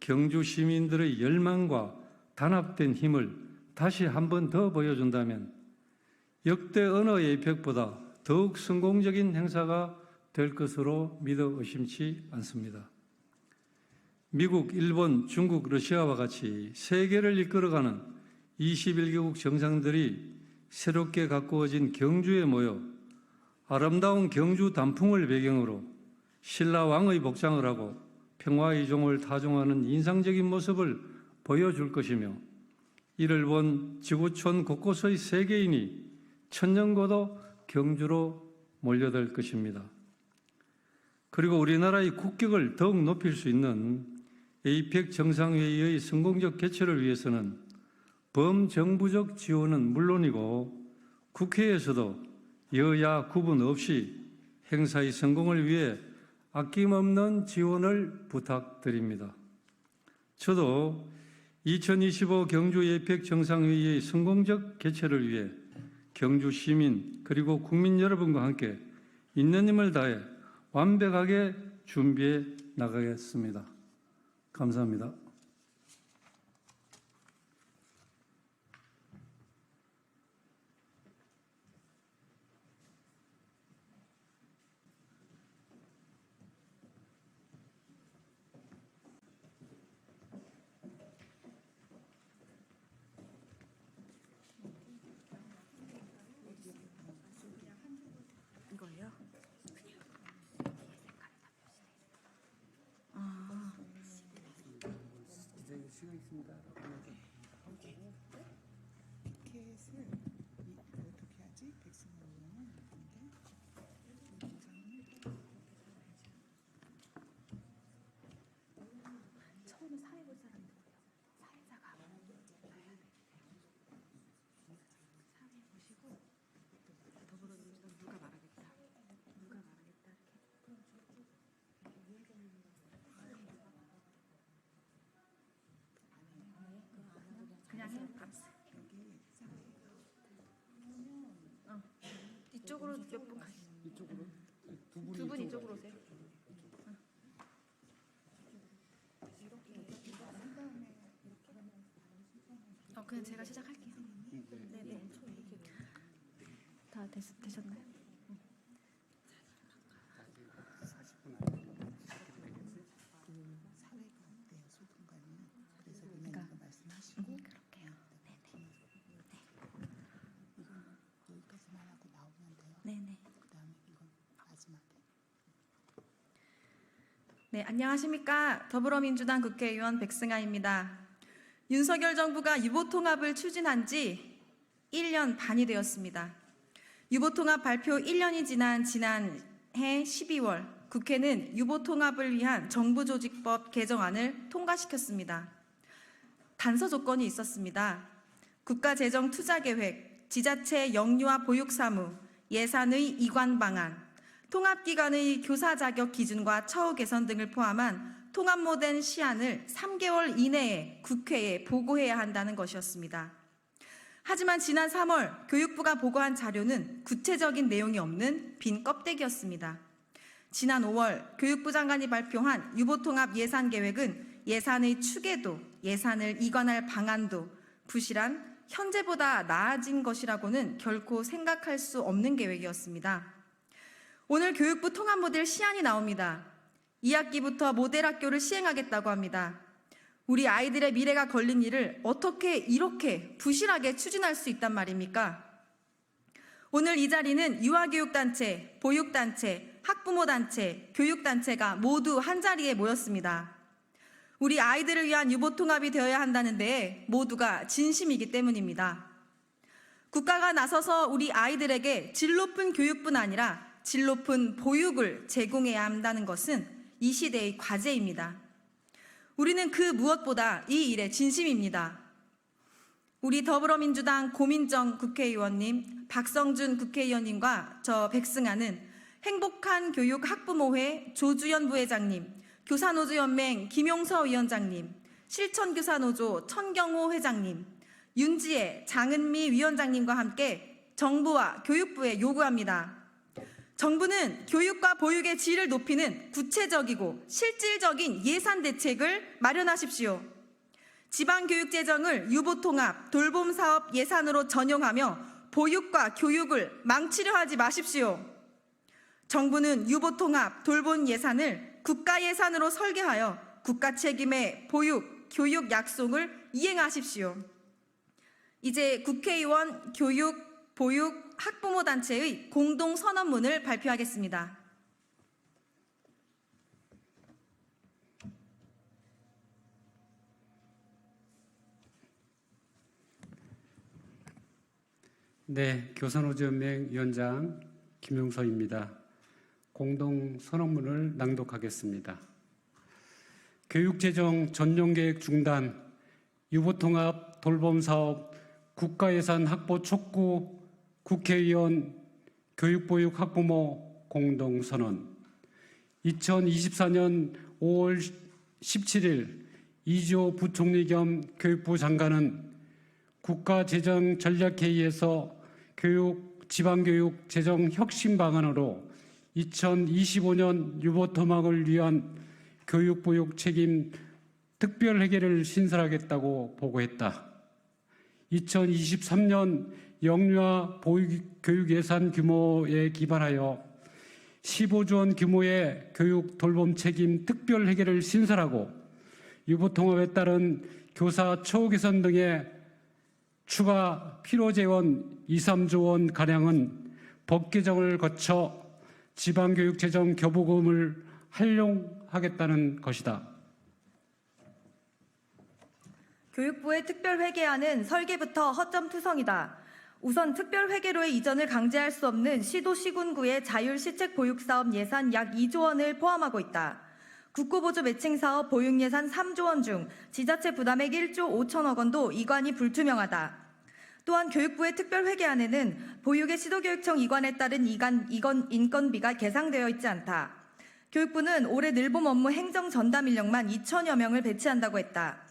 경주 시민들의 열망과 단합된 힘을 다시 한 번 더 보여준다면 역대 어느 에이펙보다 더욱 성공적인 행사가 될 것으로 믿어 의심치 않습니다. 미국, 일본, 중국, 러시아와 같이 세계를 이끌어가는 21개국 정상들이 새롭게 가꾸어진 경주에 모여 아름다운 경주 단풍을 배경으로 신라 왕의 복장을 하고 평화의 종을 타종하는 인상적인 모습을 보여줄 것이며, 이를 본 지구촌 곳곳의 세계인이 천년고도 경주로 몰려들 것입니다. 그리고 우리나라의 국격을 더욱 높일 수 있는 에이펙 정상회의의 성공적 개최를 위해서는 범정부적 지원은 물론이고 국회에서도 여야 구분 없이 행사의 성공을 위해 아낌없는 지원을 부탁드립니다. 저도 2025 경주 에이펙 정상회의의 성공적 개최를 위해 경주 시민 그리고 국민 여러분과 함께 있는 힘을 다해 완벽하게 준비해 나가겠습니다. 감사합니다. 이거예요? 티켓을 어떻게 하지? 백승원은 처음에 사회 볼 사람이 누구예요? 사회자가 사회 보시고 더불어민주당 누가 말하겠다 그냥 해. 알았어. 이쪽으로 몇 분 가시. 이쪽으로 두 분 이쪽으로 오세요. 그냥 제가 시작할게요. 다 되셨나요? 사회가 어때요, 소통관이? 그래서 그냥 이거 말씀하시고 그럴게요. 네네. 이건 여기까지만 하고 나오면 돼요. 네네. 그다음에 이건 마지막에. 네, 안녕하십니까. 더불어민주당 국회의원 백승아입니다. 윤석열 정부가 유보통합을 추진한 지 1년 반이 되었습니다. 유보통합 발표 1년이 지난 지난해 12월 국회는 유보통합을 위한 정부조직법 개정안을 통과시켰습니다. 단서 조건이 있었습니다. 국가재정투자계획, 지자체 영유아 보육사무, 예산의 이관 방안, 통합기관의 교사 자격 기준과 처우 개선 등을 포함한 통합모된 시한을 3개월 이내에 국회에 보고해야 한다는 것이었습니다. 하지만 지난 3월 교육부가 보고한 자료는 구체적인 내용이 없는 빈 껍데기였습니다. 지난 5월 교육부 장관이 발표한 유보통합 예산계획은 예산의 추계도, 예산을 이관할 방안도 부실한 현재보다 나아진 것이라고는 결코 생각할 수 없는 계획이었습니다. 오늘 교육부 통합 모델 시안이 나옵니다. 2학기부터 모델 학교를 시행하겠다고 합니다. 우리 아이들의 미래가 걸린 일을 어떻게 이렇게 부실하게 추진할 수 있단 말입니까? 오늘 이 자리는 유아교육단체, 보육단체, 학부모단체, 교육단체가 모두 한자리에 모였습니다. 우리 아이들을 위한 유보통합이 되어야 한다는 데에 모두가 진심이기 때문입니다. 국가가 나서서 우리 아이들에게 질 높은 교육뿐 아니라 질 높은 보육을 제공해야 한다는 것은 이 시대의 과제입니다. 우리는 그 무엇보다 이 일에 진심입니다. 우리 더불어민주당 고민정 국회의원님, 박성준 국회의원님과 저 백승아는 행복한 교육 학부모회 조주연 부회장님, 교사노조연맹 김용서 위원장님, 실천교사노조 천경호 회장님, 윤지혜, 장은미 위원장님과 함께 정부와 교육부에 요구합니다. 정부는 교육과 보육의 질을 높이는 구체적이고 실질적인 예산 대책을 마련하십시오. 지방교육재정을 유보통합, 돌봄사업 예산으로 전용하며 보육과 교육을 망치려 하지 마십시오. 정부는 유보통합, 돌봄 예산을 국가예산으로 설계하여 국가 책임의 보육, 교육 약속을 이행하십시오. 이제 국회의원, 교육, 보육, 학부모 단체의 공동 선언문을 발표하겠습니다. 네, 교사노조연맹 위원장 김용서입니다. 공동 선언문을 낭독하겠습니다. 교육재정 전용계획 중단, 유보통합 돌봄사업 국가예산 확보 촉구 국회의원 교육보육 학부모 공동선언 2024년 5월 17일 이주호 부총리 겸 교육부 장관은 국가재정전략회의에서 지방교육 재정 혁신 방안으로 2025년 유보통합을 위한 교육보육 책임 특별회계를 신설하겠다고 보고했다. 2023년 영유아 교육 예산 규모에 기반하여 15조 원 규모의 교육 돌봄 책임 특별회계를 신설하고 유보통합에 따른 교사 처우 개선 등의 추가 필요 재원 2, 3조 원 가량은 법 개정을 거쳐 지방교육 재정 교부금을 활용하겠다는 것이다. 교육부의 특별회계안은 설계부터 허점투성이다. 우선 특별회계로의 이전을 강제할 수 없는 시도 시군구의 자율시책 보육사업 예산 약 2조 원을 포함하고 있다. 국고보조 매칭사업 보육예산 3조 원 중 지자체 부담액 1조 5천억 원도 이관이 불투명하다. 또한 교육부의 특별회계안에는 보육의 시도교육청 이관에 따른 인건비가 계상되어 있지 않다. 교육부는 올해 늘봄 업무 행정 전담 인력만 2천여 명을 배치한다고 했다.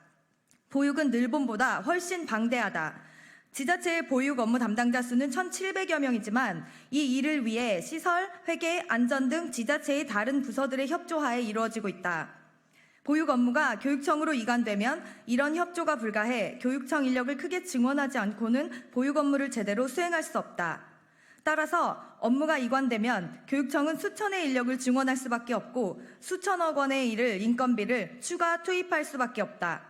보육은 늘봄보다 훨씬 방대하다. 지자체의 보육 업무 담당자 수는 1,700여 명이지만 이 일을 위해 시설, 회계, 안전 등 지자체의 다른 부서들의 협조하에 이루어지고 있다. 보육 업무가 교육청으로 이관되면 이런 협조가 불가해 교육청 인력을 크게 증원하지 않고는 보육 업무를 제대로 수행할 수 없다. 따라서 업무가 이관되면 교육청은 수천의 인력을 증원할 수밖에 없고 수천억 원의 인건비를 추가 투입할 수밖에 없다.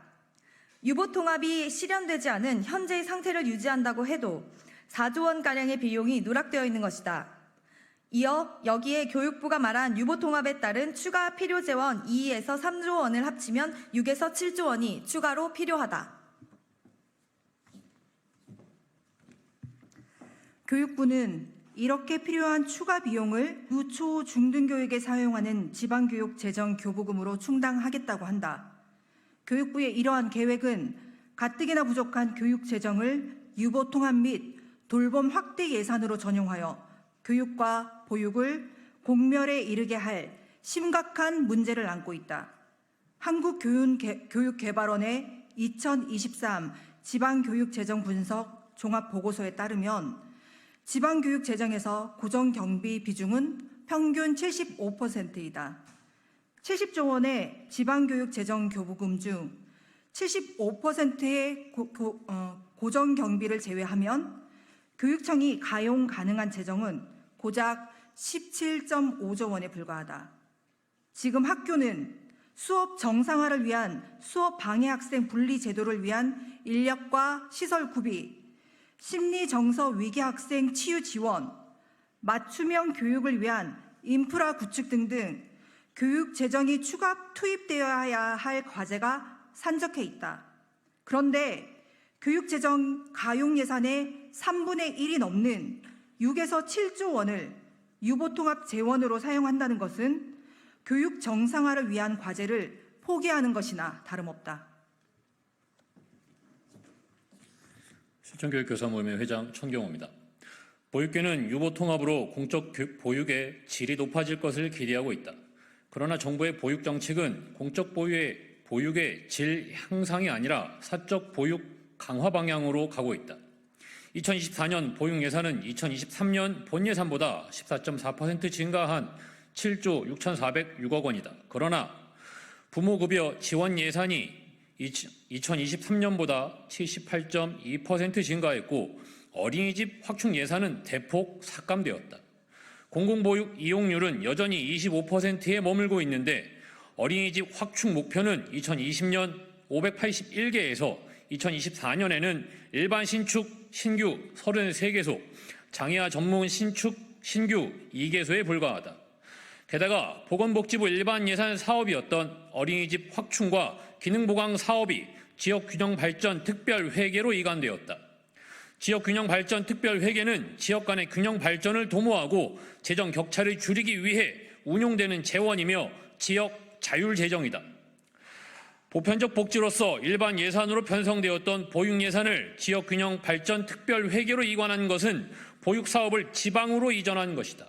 유보통합이 실현되지 않은 현재의 상태를 유지한다고 해도 4조 원가량의 비용이 누락되어 있는 것이다. 이어 여기에 교육부가 말한 유보통합에 따른 추가 필요 재원 2에서 3조 원을 합치면 6에서 7조 원이 추가로 필요하다. 교육부는 이렇게 필요한 추가 비용을 유초 중등교육에 사용하는 지방교육 재정 교부금으로 충당하겠다고 한다. 교육부의 이러한 계획은 가뜩이나 부족한 교육 재정을 유보통합 및 돌봄 확대 예산으로 전용하여 교육과 보육을 공멸에 이르게 할 심각한 문제를 안고 있다. 한국교육개발원의 2023 지방교육재정 분석 종합보고서에 따르면 지방교육재정에서 고정경비 비중은 평균 75%이다. 70조 원의 지방교육재정 교부금 중 75%의 고정경비를 제외하면 교육청이 가용 가능한 재정은 고작 17.5조 원에 불과하다. 지금 학교는 수업 정상화를 위한 수업 방해 학생 분리 제도를 위한 인력과 시설 구비, 심리 정서 위기 학생 치유 지원, 맞춤형 교육을 위한 인프라 구축 등등 교육 재정이 추가 투입되어야 할 과제가 산적해 있다. 그런데 교육 재정 가용 예산의 3분의 1이 넘는 6에서 7조 원을 유보통합 재원으로 사용한다는 것은 교육 정상화를 위한 과제를 포기하는 것이나 다름없다. 실천교육교사 모임의 회장 천경호입니다. 보육계는 유보통합으로 공적 보육의 질이 높아질 것을 기대하고 있다. 그러나 정부의 보육 정책은 공적 보육의 질 향상이 아니라 사적 보육 강화 방향으로 가고 있다. 2024년 보육 예산은 2023년 본 예산보다 14.4% 증가한 7조 6,406억 원이다. 그러나 부모급여 지원 예산이 2023년보다 78.2% 증가했고 어린이집 확충 예산은 대폭 삭감되었다. 공공보육 이용률은 여전히 25%에 머물고 있는데 어린이집 확충 목표는 2020년 581개에서 2024년에는 일반 신축 신규 33개소, 장애아 전문 신축 신규 2개소에 불과하다. 게다가 보건복지부 일반 예산 사업이었던 어린이집 확충과 기능보강 사업이 지역균형발전 특별회계로 이관되었다. 지역균형발전 특별회계는 지역 간의 균형 발전을 도모하고 재정 격차를 줄이기 위해 운용되는 재원이며 지역 자율재정이다. 보편적 복지로서 일반 예산으로 편성되었던 보육 예산을 지역균형발전 특별회계로 이관한 것은 보육 사업을 지방으로 이전한 것이다.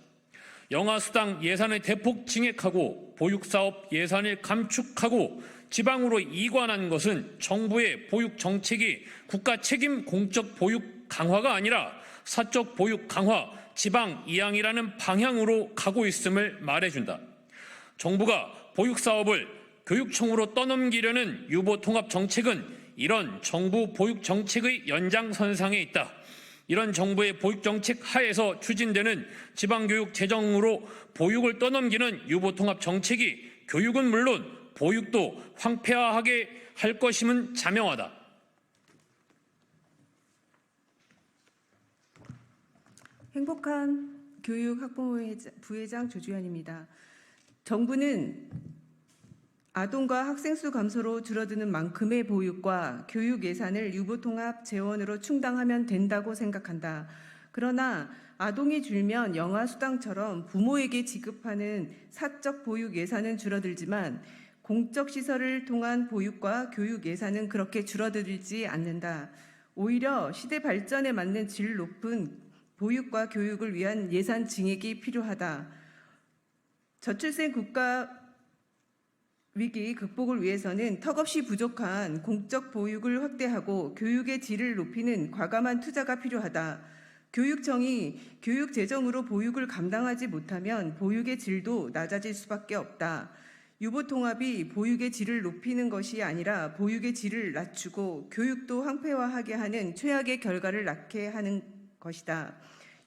영아수당 예산을 대폭 증액하고 보육 사업 예산을 감축하고 지방으로 이관한 것은 정부의 보육 정책이 국가 책임 공적 보육 강화가 아니라 사적 보육 강화, 지방 이양이라는 방향으로 가고 있음을 말해준다. 정부가 보육 사업을 교육청으로 떠넘기려는 유보통합 정책은 이런 정부 보육 정책의 연장선상에 있다. 이런 정부의 보육 정책 하에서 추진되는 지방교육 재정으로 보육을 떠넘기는 유보통합 정책이 교육은 물론 보육도 황폐화하게 할 것임은 자명하다. 행복한 교육학부모 부회장 조주연입니다. 정부는 아동과 학생 수 감소로 줄어드는 만큼의 보육과 교육 예산을 유보통합 재원으로 충당하면 된다고 생각한다. 그러나 아동이 줄면 영아수당처럼 부모에게 지급하는 사적 보육 예산은 줄어들지만 공적 시설을 통한 보육과 교육 예산은 그렇게 줄어들지 않는다. 오히려 시대 발전에 맞는 질 높은 보육과 교육을 위한 예산 증액이 필요하다. 저출생 국가 위기 극복을 위해서는 턱없이 부족한 공적 보육을 확대하고 교육의 질을 높이는 과감한 투자가 필요하다. 교육청이 교육 재정으로 보육을 감당하지 못하면 보육의 질도 낮아질 수밖에 없다. 유보 통합이 보육의 질을 높이는 것이 아니라 보육의 질을 낮추고 교육도 황폐화하게 하는 최악의 결과를 낳게 하는 것이다.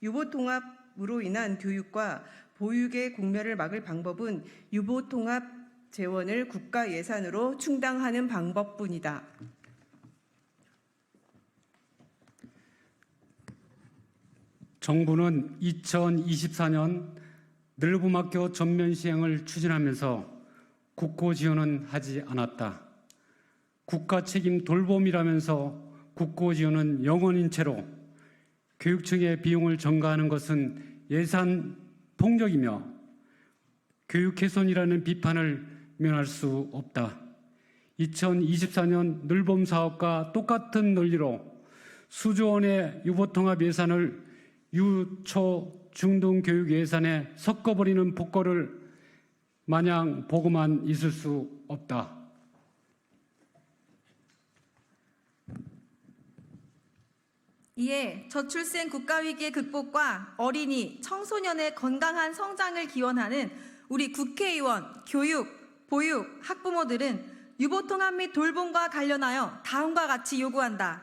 유보 통합으로 인한 교육과 보육의 공멸을 막을 방법은 유보 통합 재원을 국가 예산으로 충당하는 방법뿐이다. 정부는 2024년 늘봄학교 전면 시행을 추진하면서 국고 지원은 하지 않았다. 국가 책임 돌봄이라면서 국고 지원은 영원인 채로 교육청의 비용을 전가하는 것은 예산 폭력이며 교육 개선이라는 비판을 면할 수 없다. 2024년 늘봄 사업과 똑같은 논리로 수조 원의 유보통합 예산을 유초 중등 교육 예산에 섞어버리는 복거를 마냥 보고만 있을 수 없다. 이에 저출생 국가위기 극복과 어린이, 청소년의 건강한 성장을 기원하는 우리 국회의원, 교육, 보육, 학부모들은 유보통합 및 돌봄과 관련하여 다음과 같이 요구한다.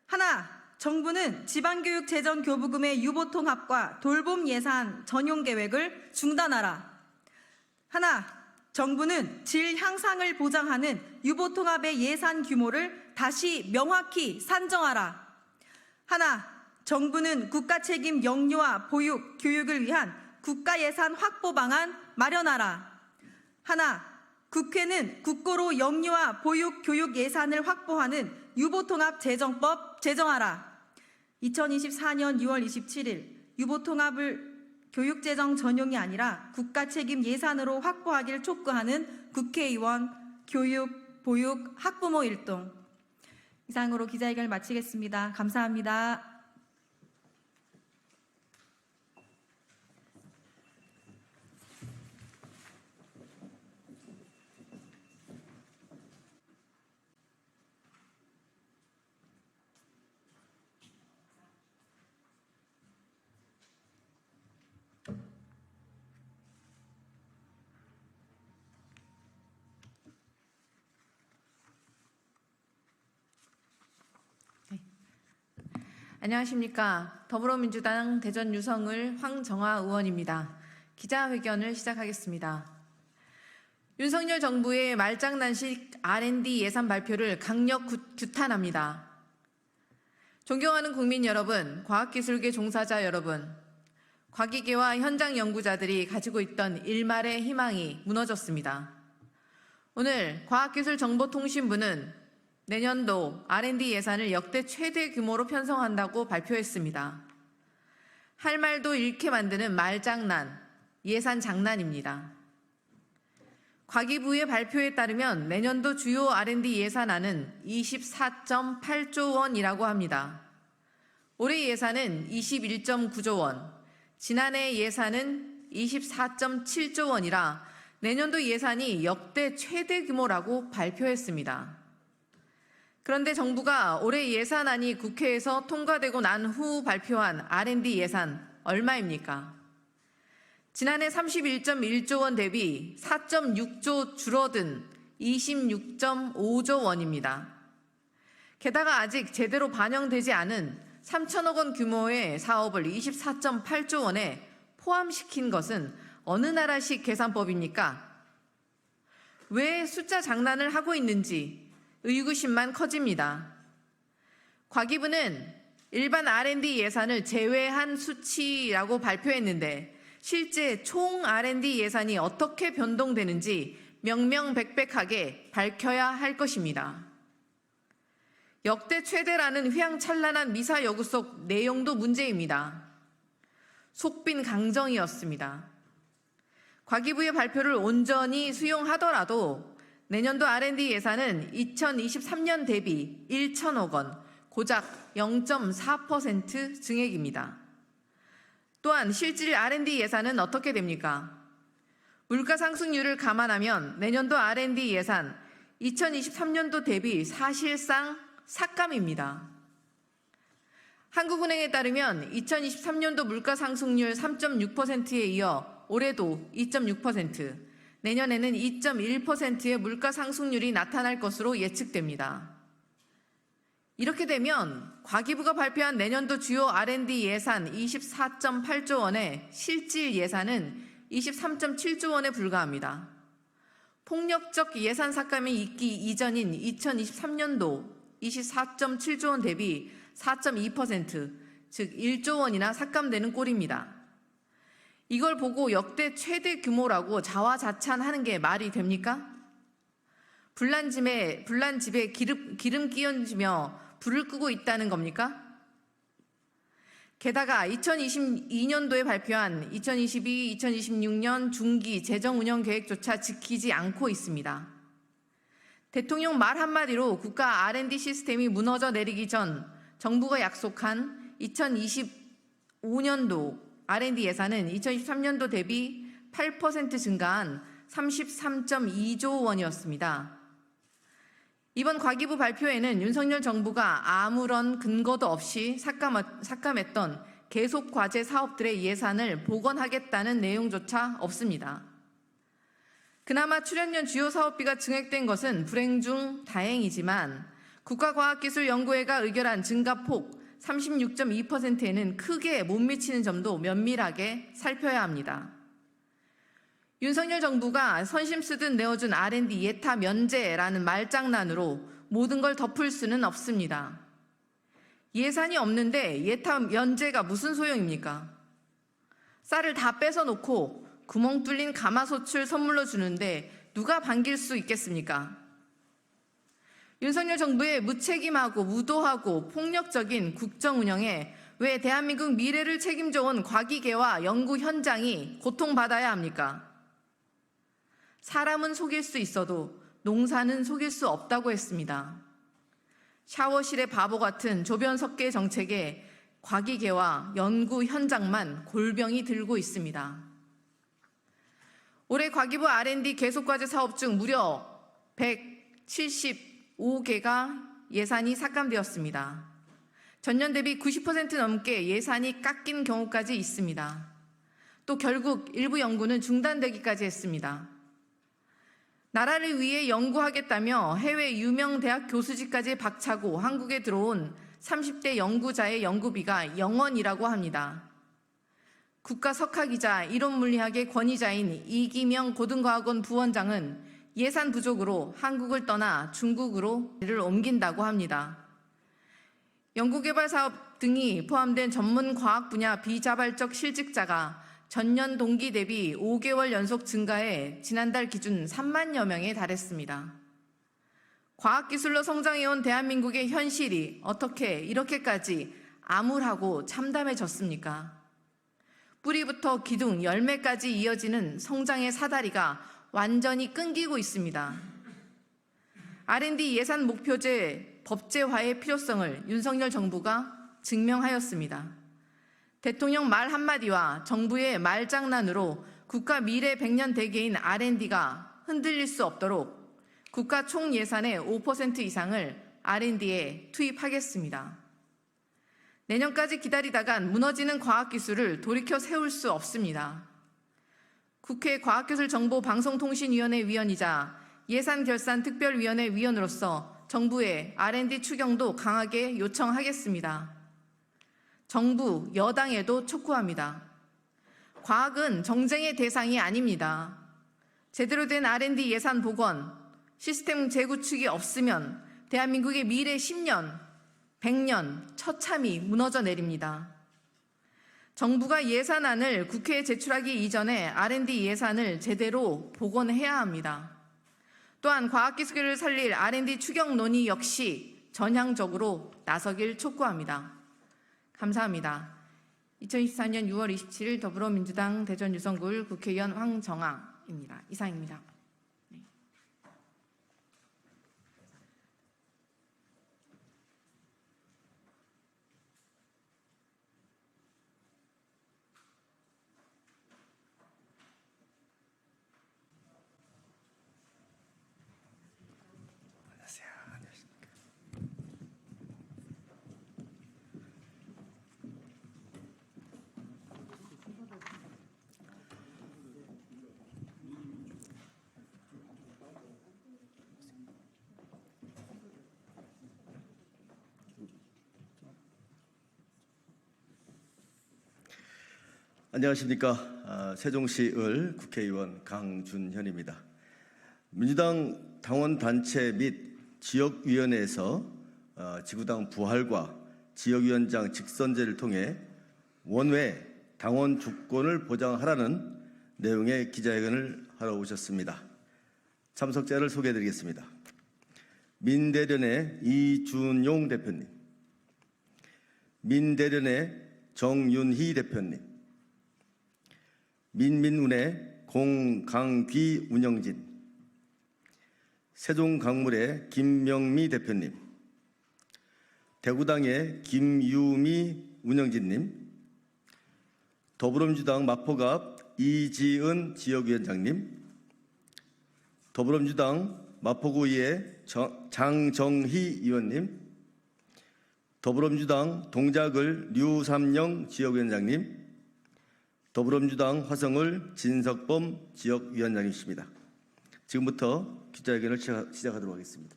하나, 정부는 지방교육 재정 교부금의 유보통합과 돌봄 예산 전용 계획을 중단하라. 하나, 정부는 질 향상을 보장하는 유보통합의 예산 규모를 다시 명확히 산정하라. 하나, 정부는 국가 책임 영유아 보육, 교육을 위한 국가 예산 확보 방안 마련하라. 하나, 국회는 국고로 영유아 보육, 교육 예산을 확보하는 유보통합 재정법 제정하라. 2024년 6월 27일 유보통합을 교육재정 전용이 아니라 국가 책임 예산으로 확보하기를 촉구하는 국회의원, 교육, 보육, 학부모 일동. 이상으로 기자회견을 마치겠습니다. 감사합니다. 안녕하십니까. 더불어민주당 대전 유성을 황정화 의원입니다. 기자회견을 시작하겠습니다. 윤석열 정부의 말장난식 R&D 예산 발표를 강력 규탄합니다. 존경하는 국민 여러분, 과학기술계 종사자 여러분, 과기계와 현장 연구자들이 가지고 있던 일말의 희망이 무너졌습니다. 오늘 과학기술정보통신부는 내년도 R&D 예산을 역대 최대 규모로 편성한다고 발표했습니다. 할 말도 잃게 만드는 말장난, 예산 장난입니다. 과기부의 발표에 따르면 내년도 주요 R&D 예산안은 24.8조 원이라고 합니다. 올해 예산은 21.9조 원, 지난해 예산은 24.7조 원이라 내년도 예산이 역대 최대 규모라고 발표했습니다. 그런데 정부가 올해 예산안이 국회에서 통과되고 난 후 발표한 R&D 예산 얼마입니까? 지난해 31.1조 원 대비 4.6조 줄어든 26.5조 원입니다. 게다가 아직 제대로 반영되지 않은 3천억 원 규모의 사업을 24.8조 원에 포함시킨 것은 어느 나라식 계산법입니까? 왜 숫자 장난을 하고 있는지 의구심만 커집니다. 과기부는 일반 R&D 예산을 제외한 수치라고 발표했는데 실제 총 R&D 예산이 어떻게 변동되는지 명명백백하게 밝혀야 할 것입니다. 역대 최대라는 휘황찬란한 미사 여구 속 내용도 문제입니다. 속빈 강정이었습니다. 과기부의 발표를 온전히 수용하더라도 내년도 R&D 예산은 2023년 대비 1천억 원, 고작 0.4% 증액입니다. 또한 실질 R&D 예산은 어떻게 됩니까? 물가 상승률을 감안하면 내년도 R&D 예산 2023년도 대비 사실상 삭감입니다. 한국은행에 따르면 2023년도 물가 상승률 3.6%에 이어 올해도 2.6%, 내년에는 2.1%의 물가 상승률이 나타날 것으로 예측됩니다. 이렇게 되면 과기부가 발표한 내년도 주요 R&D 예산 24.8조 원의 실질 예산은 23.7조 원에 불과합니다. 폭력적 예산 삭감이 있기 이전인 2023년도 24.7조 원 대비 4.2%, 즉 1조 원이나 삭감되는 꼴입니다. 이걸 보고 역대 최대 규모라고 자화자찬하는 게 말이 됩니까? 불난 집에 기름 끼얹으며 불을 끄고 있다는 겁니까? 게다가 2022년도에 발표한 2022-2026년 중기 재정 운영 계획조차 지키지 않고 있습니다. 대통령 말 한마디로 국가 R&D 시스템이 무너져 내리기 전 정부가 약속한 2025년도 R&D 예산은 2023년도 대비 8% 증가한 33.2조 원이었습니다. 이번 과기부 발표에는 윤석열 정부가 아무런 근거도 없이 삭감했던 계속 과제 사업들의 예산을 복원하겠다는 내용조차 없습니다. 그나마 출연년 주요 사업비가 증액된 것은 불행 중 다행이지만 국가과학기술연구회가 의결한 증가폭 36.2%에는 크게 못 미치는 점도 면밀하게 살펴야 합니다. 윤석열 정부가 선심 쓰듯 내어준 R&D 예타 면제라는 말장난으로 모든 걸 덮을 수는 없습니다. 예산이 없는데 예타 면제가 무슨 소용입니까? 쌀을 다 뺏어놓고 구멍 뚫린 가마솥을 선물로 주는데 누가 반길 수 있겠습니까? 윤석열 정부의 무책임하고 무도하고 폭력적인 국정 운영에 왜 대한민국 미래를 책임져온 과기계와 연구 현장이 고통받아야 합니까? 사람은 속일 수 있어도 농사는 속일 수 없다고 했습니다. 샤워실의 바보 같은 조변석계 정책에 과기계와 연구 현장만 골병이 들고 있습니다. 올해 과기부 R&D 계속과제 사업 중 무려 175개가 예산이 삭감되었습니다. 전년 대비 90% 넘게 예산이 깎인 경우까지 있습니다. 또 결국 일부 연구는 중단되기까지 했습니다. 나라를 위해 연구하겠다며 해외 유명 대학 교수직까지 박차고 한국에 들어온 30대 연구자의 연구비가 0원이라고 합니다. 국가 석학이자 이론물리학의 권위자인 이기명 고등과학원 부원장은 예산 부족으로 한국을 떠나 중국으로 일을 옮긴다고 합니다. 연구개발 사업 등이 포함된 전문 과학 분야 비자발적 실직자가 전년 동기 대비 5개월 연속 증가해 지난달 기준 3만여 명에 달했습니다. 과학기술로 성장해온 대한민국의 현실이 어떻게 이렇게까지 암울하고 참담해졌습니까? 뿌리부터 기둥, 열매까지 이어지는 성장의 사다리가 완전히 끊기고 있습니다. R&D 예산 목표제 법제화의 필요성을 윤석열 정부가 증명하였습니다. 대통령 말 한마디와 정부의 말장난으로 국가 미래 100년 대계인 R&D가 흔들릴 수 없도록 국가 총 예산의 5% 이상을 R&D에 투입하겠습니다. 내년까지 기다리다간 무너지는 과학기술을 돌이켜 세울 수 없습니다. 국회 과학기술정보방송통신위원회 위원이자 예산결산특별위원회 위원으로서 정부의 R&D 추경도 강하게 요청하겠습니다. 정부, 여당에도 촉구합니다. 과학은 정쟁의 대상이 아닙니다. 제대로 된 R&D 예산 복원, 시스템 재구축이 없으면 대한민국의 미래 10년, 100년 처참히 무너져 내립니다. 정부가 예산안을 국회에 제출하기 이전에 R&D 예산을 제대로 복원해야 합니다. 또한 과학기술을 살릴 R&D 추경 논의 역시 전향적으로 나서길 촉구합니다. 감사합니다. 2024년 6월 27일 더불어민주당 대전 유성구을 국회의원 황정아입니다. 이상입니다. 안녕하십니까. 세종시을 국회의원 강준현입니다. 민주당 당원단체 및 지역위원회에서 지구당 부활과 지역위원장 직선제를 통해 원외 당원 주권을 보장하라는 내용의 기자회견을 하러 오셨습니다. 참석자를 소개해드리겠습니다. 민대련의 이준용 대표님, 민대련의 정윤희 대표님, 민민운의 공강귀 운영진, 세종강물의 김명미 대표님, 대구당의 김유미 운영진님, 더불어민주당 마포갑 이지은 지역위원장님, 더불어민주당 마포구의 장정희 의원님, 더불어민주당 동작을 류삼영 지역위원장님, 더불어민주당 화성을 진석범 지역위원장님이십니다. 지금부터 기자회견을 시작하도록 하겠습니다.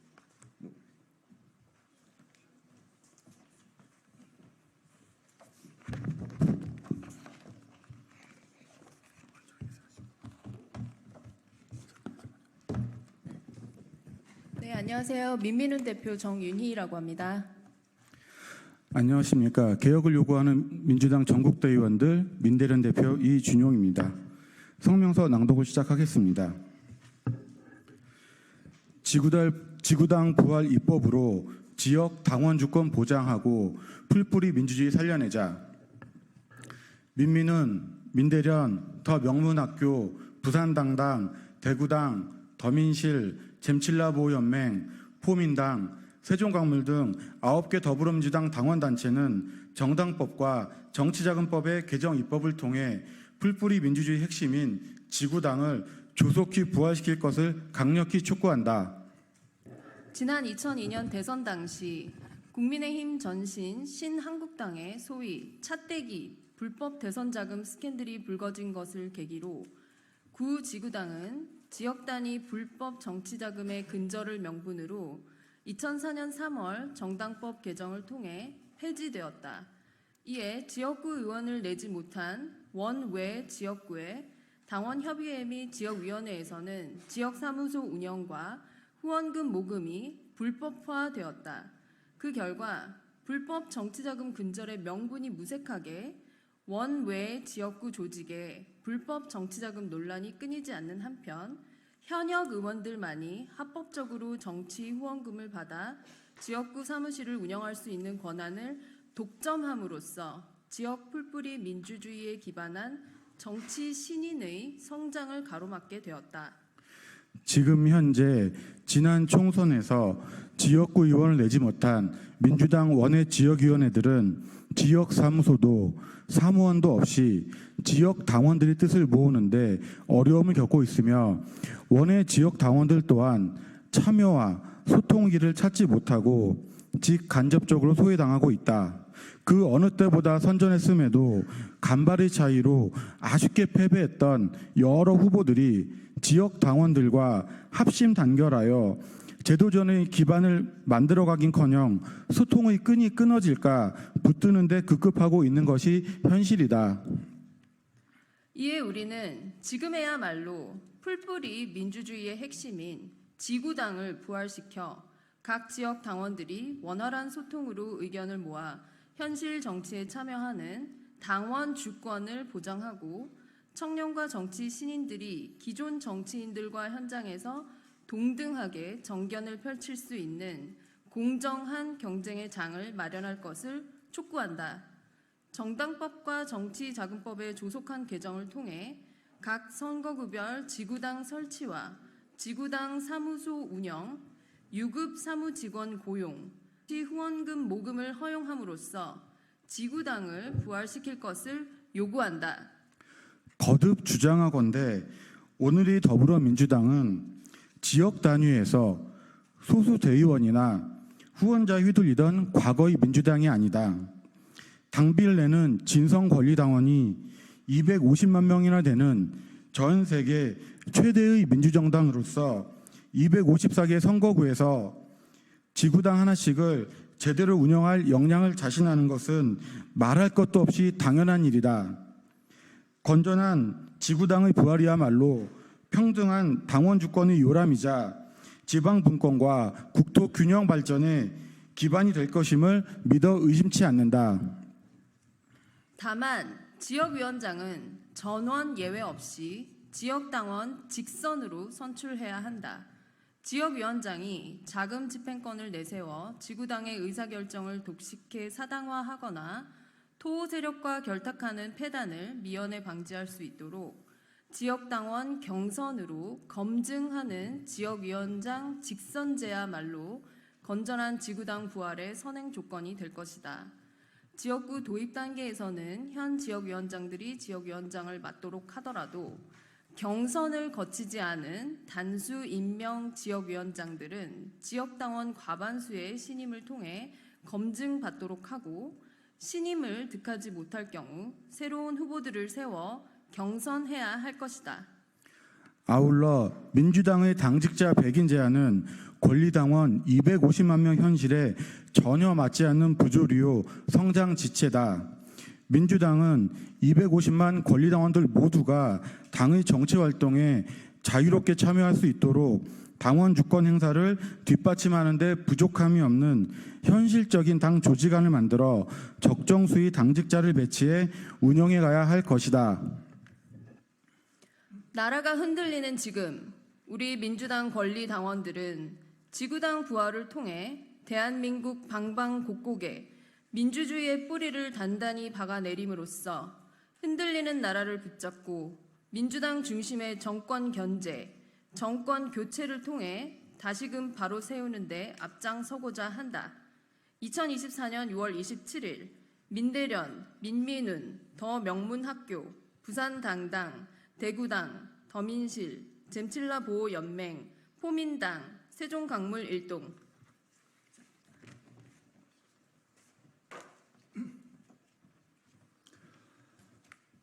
네, 안녕하세요. 민민운 대표 정윤희라고 합니다. 안녕하십니까. 개혁을 요구하는 민주당 전국대 의원들 민대련 대표 이준용입니다. 성명서 낭독을 시작하겠습니다. 지구당 부활 입법으로 지역 당원 주권 보장하고 풀뿌리 민주주의 살려내자. 민민은 민대련, 더 명문학교, 부산당당, 대구당, 더민실, 잼칠라보호연맹, 포민당, 세종강물 등 9개 더불어민주당 당원단체는 정당법과 정치자금법의 개정 입법을 통해 풀뿌리 민주주의 핵심인 지구당을 조속히 부활시킬 것을 강력히 촉구한다. 지난 2002년 대선 당시 국민의힘 전신 신한국당의 소위 차떼기 불법 대선 자금 스캔들이 불거진 것을 계기로 구 지구당은 지역 단위 불법 정치 자금의 근절을 명분으로 2004년 3월 정당법 개정을 통해 폐지되었다. 이에 지역구 의원을 내지 못한 원외 지역구의 당원협의회 및 지역위원회에서는 지역사무소 운영과 후원금 모금이 불법화되었다. 그 결과 불법 정치자금 근절의 명분이 무색하게 원외 지역구 조직의 불법 정치자금 논란이 끊이지 않는 한편 현역 의원들만이 합법적으로 정치 후원금을 받아 지역구 사무실을 운영할 수 있는 권한을 독점함으로써 지역 풀뿌리 민주주의에 기반한 정치 신인의 성장을 가로막게 되었다. 지금 현재 지난 총선에서 지역구 의원을 내지 못한 민주당 원외 지역위원회들은 지역 사무소도 사무원도 없이 지역 당원들의 뜻을 모으는데 어려움을 겪고 있으며 원외 지역 당원들 또한 참여와 소통의 길을 찾지 못하고 직간접적으로 소외당하고 있다. 그 어느 때보다 선전했음에도 간발의 차이로 아쉽게 패배했던 여러 후보들이 지역 당원들과 합심 단결하여 제도전의 기반을 만들어가긴커녕 소통의 끈이 끊어질까 붙드는 데 급급하고 있는 것이 현실이다. 이에 우리는 지금에야말로 풀뿌리 민주주의의 핵심인 지구당을 부활시켜 각 지역 당원들이 원활한 소통으로 의견을 모아 현실 정치에 참여하는 당원 주권을 보장하고 청년과 정치 신인들이 기존 정치인들과 현장에서 동등하게 정견을 펼칠 수 있는 공정한 경쟁의 장을 마련할 것을 촉구한다. 정당법과 정치자금법의 조속한 개정을 통해 각 선거구별 지구당 설치와 지구당 사무소 운영, 유급 사무직원 고용, 후원금 모금을 허용함으로써 지구당을 부활시킬 것을 요구한다. 거듭 주장하건대 오늘의 더불어민주당은 지역 단위에서 소수 대의원이나 후원자 휘둘리던 과거의 민주당이 아니다. 당비를 내는 진성권리당원이 250만 명이나 되는 전 세계 최대의 민주정당으로서 254개 선거구에서 지구당 하나씩을 제대로 운영할 역량을 자신하는 것은 말할 것도 없이 당연한 일이다. 건전한 지구당의 부활이야말로 평등한 당원 주권의 요람이자 지방 분권과 국토 균형 발전에 기반이 될 것임을 믿어 의심치 않는다. 다만 지역위원장은 전원 예외 없이 지역당원 직선으로 선출해야 한다. 지역위원장이 자금 집행권을 내세워 지구당의 의사결정을 독식해 사당화하거나 토호 세력과 결탁하는 폐단을 미연에 방지할 수 있도록 지역당원 경선으로 검증하는 지역위원장 직선제야말로 건전한 지구당 부활의 선행 조건이 될 것이다. 지역구 도입 단계에서는 현 지역위원장들이 지역위원장을 맡도록 하더라도 경선을 거치지 않은 단수 임명 지역위원장들은 지역당원 과반수의 신임을 통해 검증받도록 하고 신임을 득하지 못할 경우 새로운 후보들을 세워 경선해야 할 것이다. 아울러 민주당의 당직자 백인 제한은 권리당원 250만 명 현실에 전혀 맞지 않는 부조리요 성장 지체다. 민주당은 250만 권리당원들 모두가 당의 정치활동에 자유롭게 참여할 수 있도록 당원 주권 행사를 뒷받침하는 데 부족함이 없는 현실적인 당 조직안을 만들어 적정수의 당직자를 배치해 운영해 가야 할 것이다. 나라가 흔들리는 지금 우리 민주당 권리 당원들은 지구당 부활을 통해 대한민국 방방곡곡에 민주주의의 뿌리를 단단히 박아내림으로써 흔들리는 나라를 붙잡고 민주당 중심의 정권 견제, 정권 교체를 통해 다시금 바로 세우는 데 앞장서고자 한다. 2024년 6월 27일 민대련, 민민운, 더명문학교, 부산당당, 대구당, 더민실, 잼칠라보호연맹, 포민당, 세종강물 일동.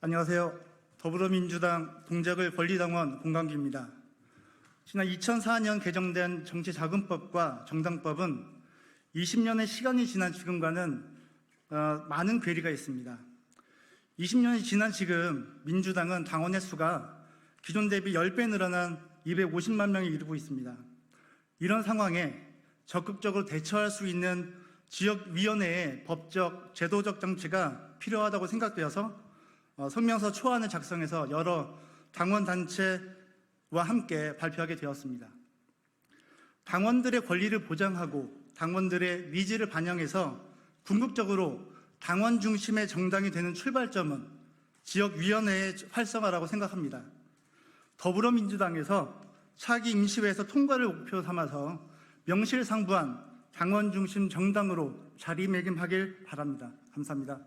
안녕하세요. 더불어민주당 동작을 권리당원 공강기입니다. 지난 2004년 개정된 정치자금법과 정당법은 20년의 시간이 지난 지금과는 많은 괴리가 있습니다. 20년이 지난 지금 민주당은 당원의 수가 기존 대비 10배 늘어난 250만 명에 이르고 있습니다. 이런 상황에 적극적으로 대처할 수 있는 지역위원회의 법적, 제도적 장치가 필요하다고 생각되어서 성명서 초안을 작성해서 여러 당원단체와 함께 발표하게 되었습니다. 당원들의 권리를 보장하고 당원들의 니즈를 반영해서 궁극적으로 당원 중심의 정당이 되는 출발점은 지역위원회의 활성화라고 생각합니다. 더불어민주당에서 차기 임시회에서 통과를 목표 삼아서 명실상부한 당원 중심 정당으로 자리매김하길 바랍니다. 감사합니다.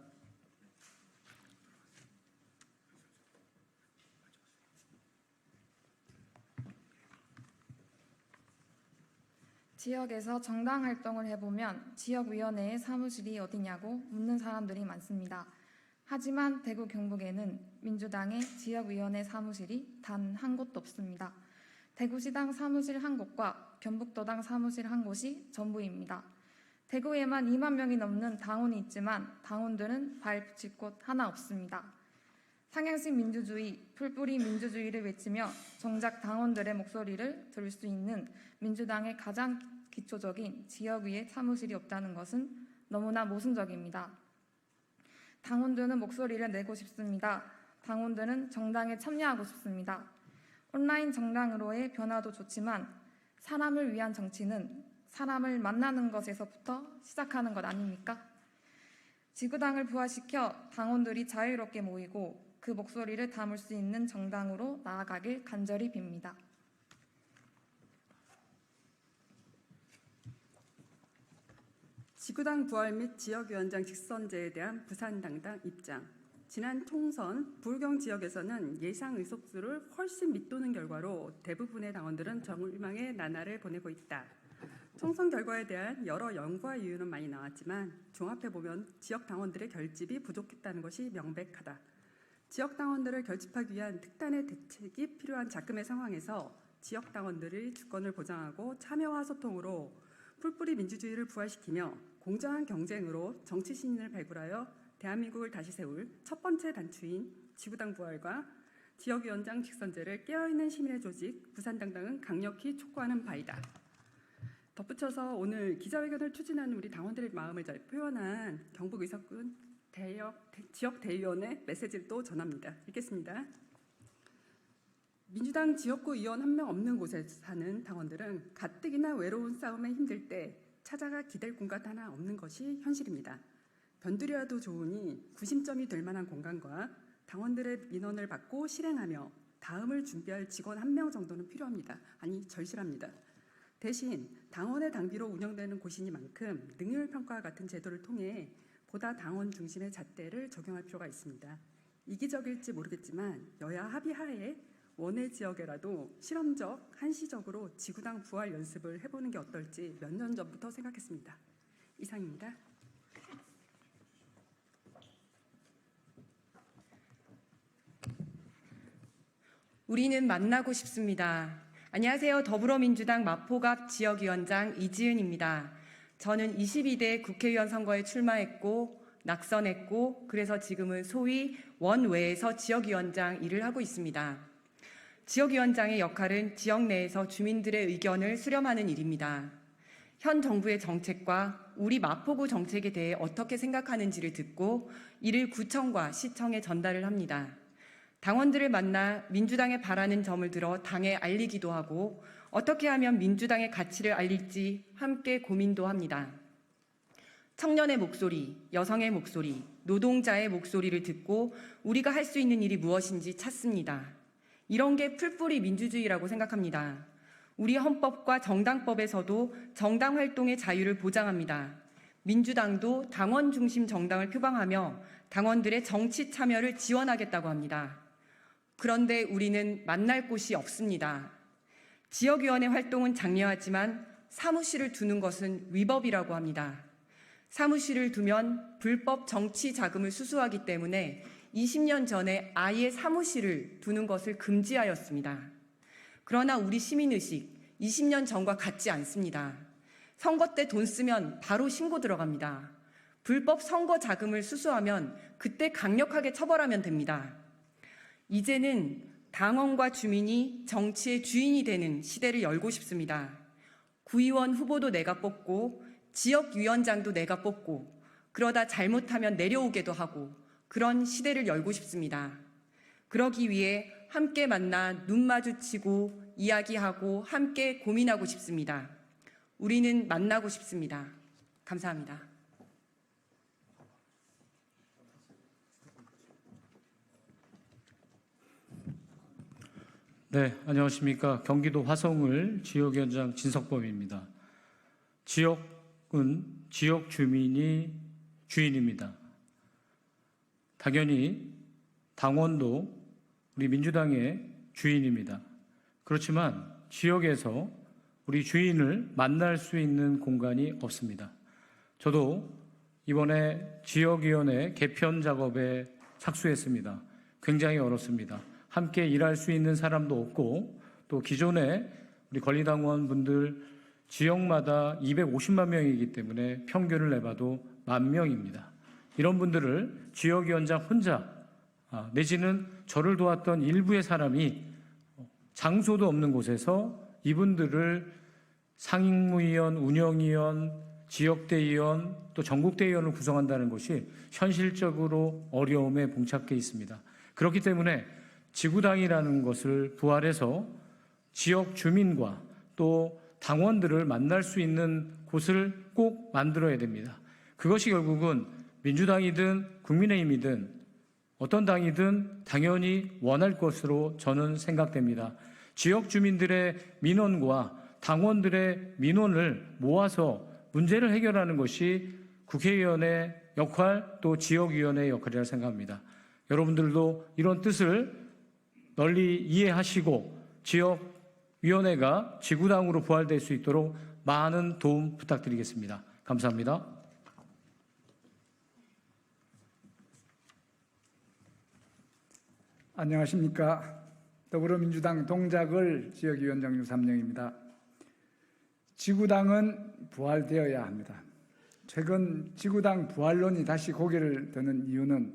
지역에서 정당 활동을 해보면 지역위원회의 사무실이 어디냐고 묻는 사람들이 많습니다. 하지만 대구 경북에는 민주당의 지역위원회 사무실이 단 한 곳도 없습니다. 대구시당 사무실 한 곳과 경북도당 사무실 한 곳이 전부입니다. 대구에만 2만 명이 넘는 당원이 있지만 당원들은 발 붙일 곳 하나 없습니다. 상향식 민주주의, 풀뿌리 민주주의를 외치며 정작 당원들의 목소리를 들을 수 있는 민주당의 가장 기초적인 지역위의 사무실이 없다는 것은 너무나 모순적입니다. 당원들은 목소리를 내고 싶습니다. 당원들은 정당에 참여하고 싶습니다. 온라인 정당으로의 변화도 좋지만 사람을 위한 정치는 사람을 만나는 것에서부터 시작하는 것 아닙니까? 지구당을 부활시켜 당원들이 자유롭게 모이고 그 목소리를 담을 수 있는 정당으로 나아가길 간절히 빕니다. 지구당 부활 및 지역위원장 직선제에 대한 부산당당 입장. 지난 총선 부울경 지역에서는 예상 의석수를 훨씬 밑도는 결과로 대부분의 당원들은 절망의 나날을 보내고 있다. 총선 결과에 대한 여러 연구와 이유는 많이 나왔지만 종합해보면 지역 당원들의 결집이 부족했다는 것이 명백하다. 지역 당원들을 결집하기 위한 특단의 대책이 필요한 자금의 상황에서 지역 당원들의 주권을 보장하고 참여와 소통으로 풀뿌리 민주주의를 부활시키며 공정한 경쟁으로 정치 신인을 발굴하여 대한민국을 다시 세울 첫 번째 단추인 지구당 부활과 지역위원장 직선제를 깨어있는 시민의 조직 부산당당은 강력히 촉구하는 바이다. 덧붙여서 오늘 기자회견을 추진하는 우리 당원들의 마음을 잘 표현한 경북의석군 지역대의원의 메시지를 또 전합니다. 읽겠습니다. 민주당 지역구 의원 한 명 없는 곳에 사는 당원들은 가뜩이나 외로운 싸움에 힘들 때 찾아가 기댈 공간 하나 없는 것이 현실입니다. 변두리라도 좋으니 구심점이 될 만한 공간과 당원들의 민원을 받고 실행하며 다음을 준비할 직원 한 명 정도는 필요합니다. 아니 절실합니다. 대신 당원의 당비로 운영되는 곳이니만큼 능률평가와 같은 제도를 통해 보다 당원 중심의 잣대를 적용할 필요가 있습니다. 이기적일지 모르겠지만 여야 합의하에 원외 지역에라도 실험적, 한시적으로 지구당 부활 연습을 해보는 게 어떨지 몇 년 전부터 생각했습니다. 이상입니다. 우리는 만나고 싶습니다. 안녕하세요. 더불어민주당 마포갑 지역위원장 이지은입니다. 저는 22대 국회의원 선거에 출마했고 낙선했고 그래서 지금은 소위 원외에서 지역위원장 일을 하고 있습니다. 지역위원장의 역할은 지역 내에서 주민들의 의견을 수렴하는 일입니다. 현 정부의 정책과 우리 마포구 정책에 대해 어떻게 생각하는지를 듣고 이를 구청과 시청에 전달을 합니다. 당원들을 만나 민주당에 바라는 점을 들어 당에 알리기도 하고 어떻게 하면 민주당의 가치를 알릴지 함께 고민도 합니다. 청년의 목소리, 여성의 목소리, 노동자의 목소리를 듣고 우리가 할 수 있는 일이 무엇인지 찾습니다. 이런 게 풀뿌리 민주주의라고 생각합니다. 우리 헌법과 정당법에서도 정당 활동의 자유를 보장합니다. 민주당도 당원 중심 정당을 표방하며 당원들의 정치 참여를 지원하겠다고 합니다. 그런데 우리는 만날 곳이 없습니다. 지역위원회 활동은 장려하지만 사무실을 두는 것은 위법이라고 합니다. 사무실을 두면 불법 정치 자금을 수수하기 때문에 20년 전에 아예 사무실을 두는 것을 금지하였습니다. 그러나 우리 시민의식 20년 전과 같지 않습니다. 선거 때 돈 쓰면 바로 신고 들어갑니다. 불법 선거 자금을 수수하면 그때 강력하게 처벌하면 됩니다. 이제는 당원과 주민이 정치의 주인이 되는 시대를 열고 싶습니다. 구의원 후보도 내가 뽑고 지역위원장도 내가 뽑고 그러다 잘못하면 내려오게도 하고 그런 시대를 열고 싶습니다. 그러기 위해 함께 만나 눈 마주치고 이야기하고 함께 고민하고 싶습니다. 우리는 만나고 싶습니다. 감사합니다. 네, 안녕하십니까. 경기도 화성을 지역위원장 진석범입니다. 지역은 지역 주민이 주인입니다. 당연히 당원도 우리 민주당의 주인입니다. 그렇지만 지역에서 우리 주인을 만날 수 있는 공간이 없습니다. 저도 이번에 지역위원회 개편 작업에 착수했습니다. 굉장히 어렵습니다. 함께 일할 수 있는 사람도 없고 또 기존에 우리 권리당원분들 지역마다 250만 명이기 때문에 평균을 내봐도 10,000명입니다. 이런 분들을 지역위원장 혼자 내지는 저를 도왔던 일부의 사람이 장소도 없는 곳에서 이분들을 상임위원, 운영위원, 지역대의원 또 전국대의원을 구성한다는 것이 현실적으로 어려움에 봉착해 있습니다. 그렇기 때문에 지구당이라는 것을 부활해서 지역 주민과 또 당원들을 만날 수 있는 곳을 꼭 만들어야 됩니다. 그것이 결국은 민주당이든 국민의힘이든 어떤 당이든 당연히 원할 것으로 저는 생각됩니다. 지역 주민들의 민원과 당원들의 민원을 모아서 문제를 해결하는 것이 국회의원의 역할 또 지역위원회의 역할이라고 생각합니다. 여러분들도 이런 뜻을 널리 이해하시고 지역위원회가 지구당으로 부활될 수 있도록 많은 도움 부탁드리겠습니다. 감사합니다. 안녕하십니까. 더불어민주당 동작을 지역위원장 유삼영입니다. 지구당은 부활되어야 합니다. 최근 지구당 부활론이 다시 고개를 드는 이유는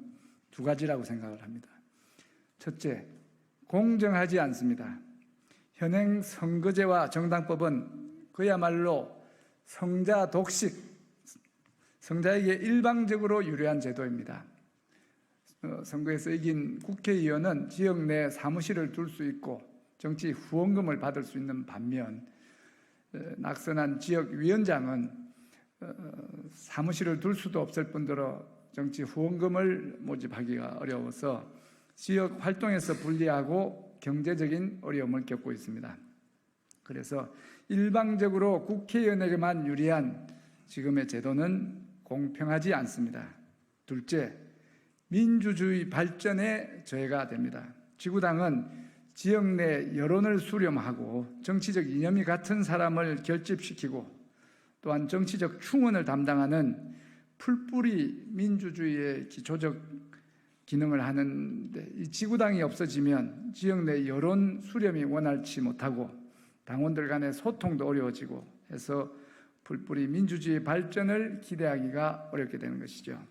두 가지라고 생각을 합니다. 첫째, 공정하지 않습니다. 현행 선거제와 정당법은 그야말로 성자 독식, 성자에게 일방적으로 유리한 제도입니다. 선거에서 이긴 국회의원은 지역 내 사무실을 둘 수 있고 정치 후원금을 받을 수 있는 반면 낙선한 지역위원장은 사무실을 둘 수도 없을 뿐더러 정치 후원금을 모집하기가 어려워서 지역 활동에서 불리하고 경제적인 어려움을 겪고 있습니다. 그래서 일방적으로 국회의원에게만 유리한 지금의 제도는 공평하지 않습니다. 둘째, 민주주의 발전에 저해가 됩니다. 지구당은 지역 내 여론을 수렴하고 정치적 이념이 같은 사람을 결집시키고 또한 정치적 충원을 담당하는 풀뿌리 민주주의의 기초적 기능을 하는데, 이 지구당이 없어지면 지역 내 여론 수렴이 원활치 못하고 당원들 간의 소통도 어려워지고 해서 풀뿌리 민주주의 발전을 기대하기가 어렵게 되는 것이죠.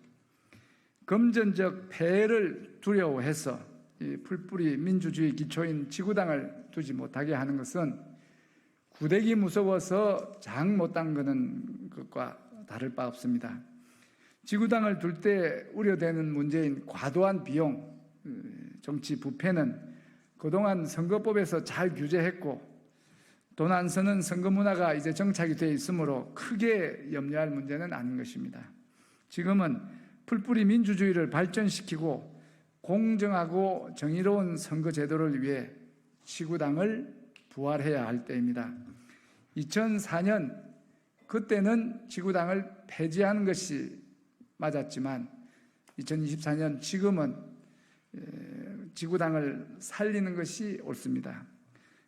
금전적 폐해를 두려워해서 이 풀뿌리 민주주의 기초인 지구당을 두지 못하게 하는 것은 구대기 무서워서 장 못 담그는 것과 다를 바 없습니다. 지구당을 둘 때 우려되는 문제인 과도한 비용, 정치 부패는 그동안 선거법에서 잘 규제했고 돈 안 쓰는 선거 문화가 이제 정착이 되어 있으므로 크게 염려할 문제는 아닌 것입니다. 지금은 풀뿌리 민주주의를 발전시키고 공정하고 정의로운 선거 제도를 위해 지구당을 부활해야 할 때입니다. 2004년 그때는 지구당을 폐지하는 것이 맞았지만 2024년 지금은 지구당을 살리는 것이 옳습니다.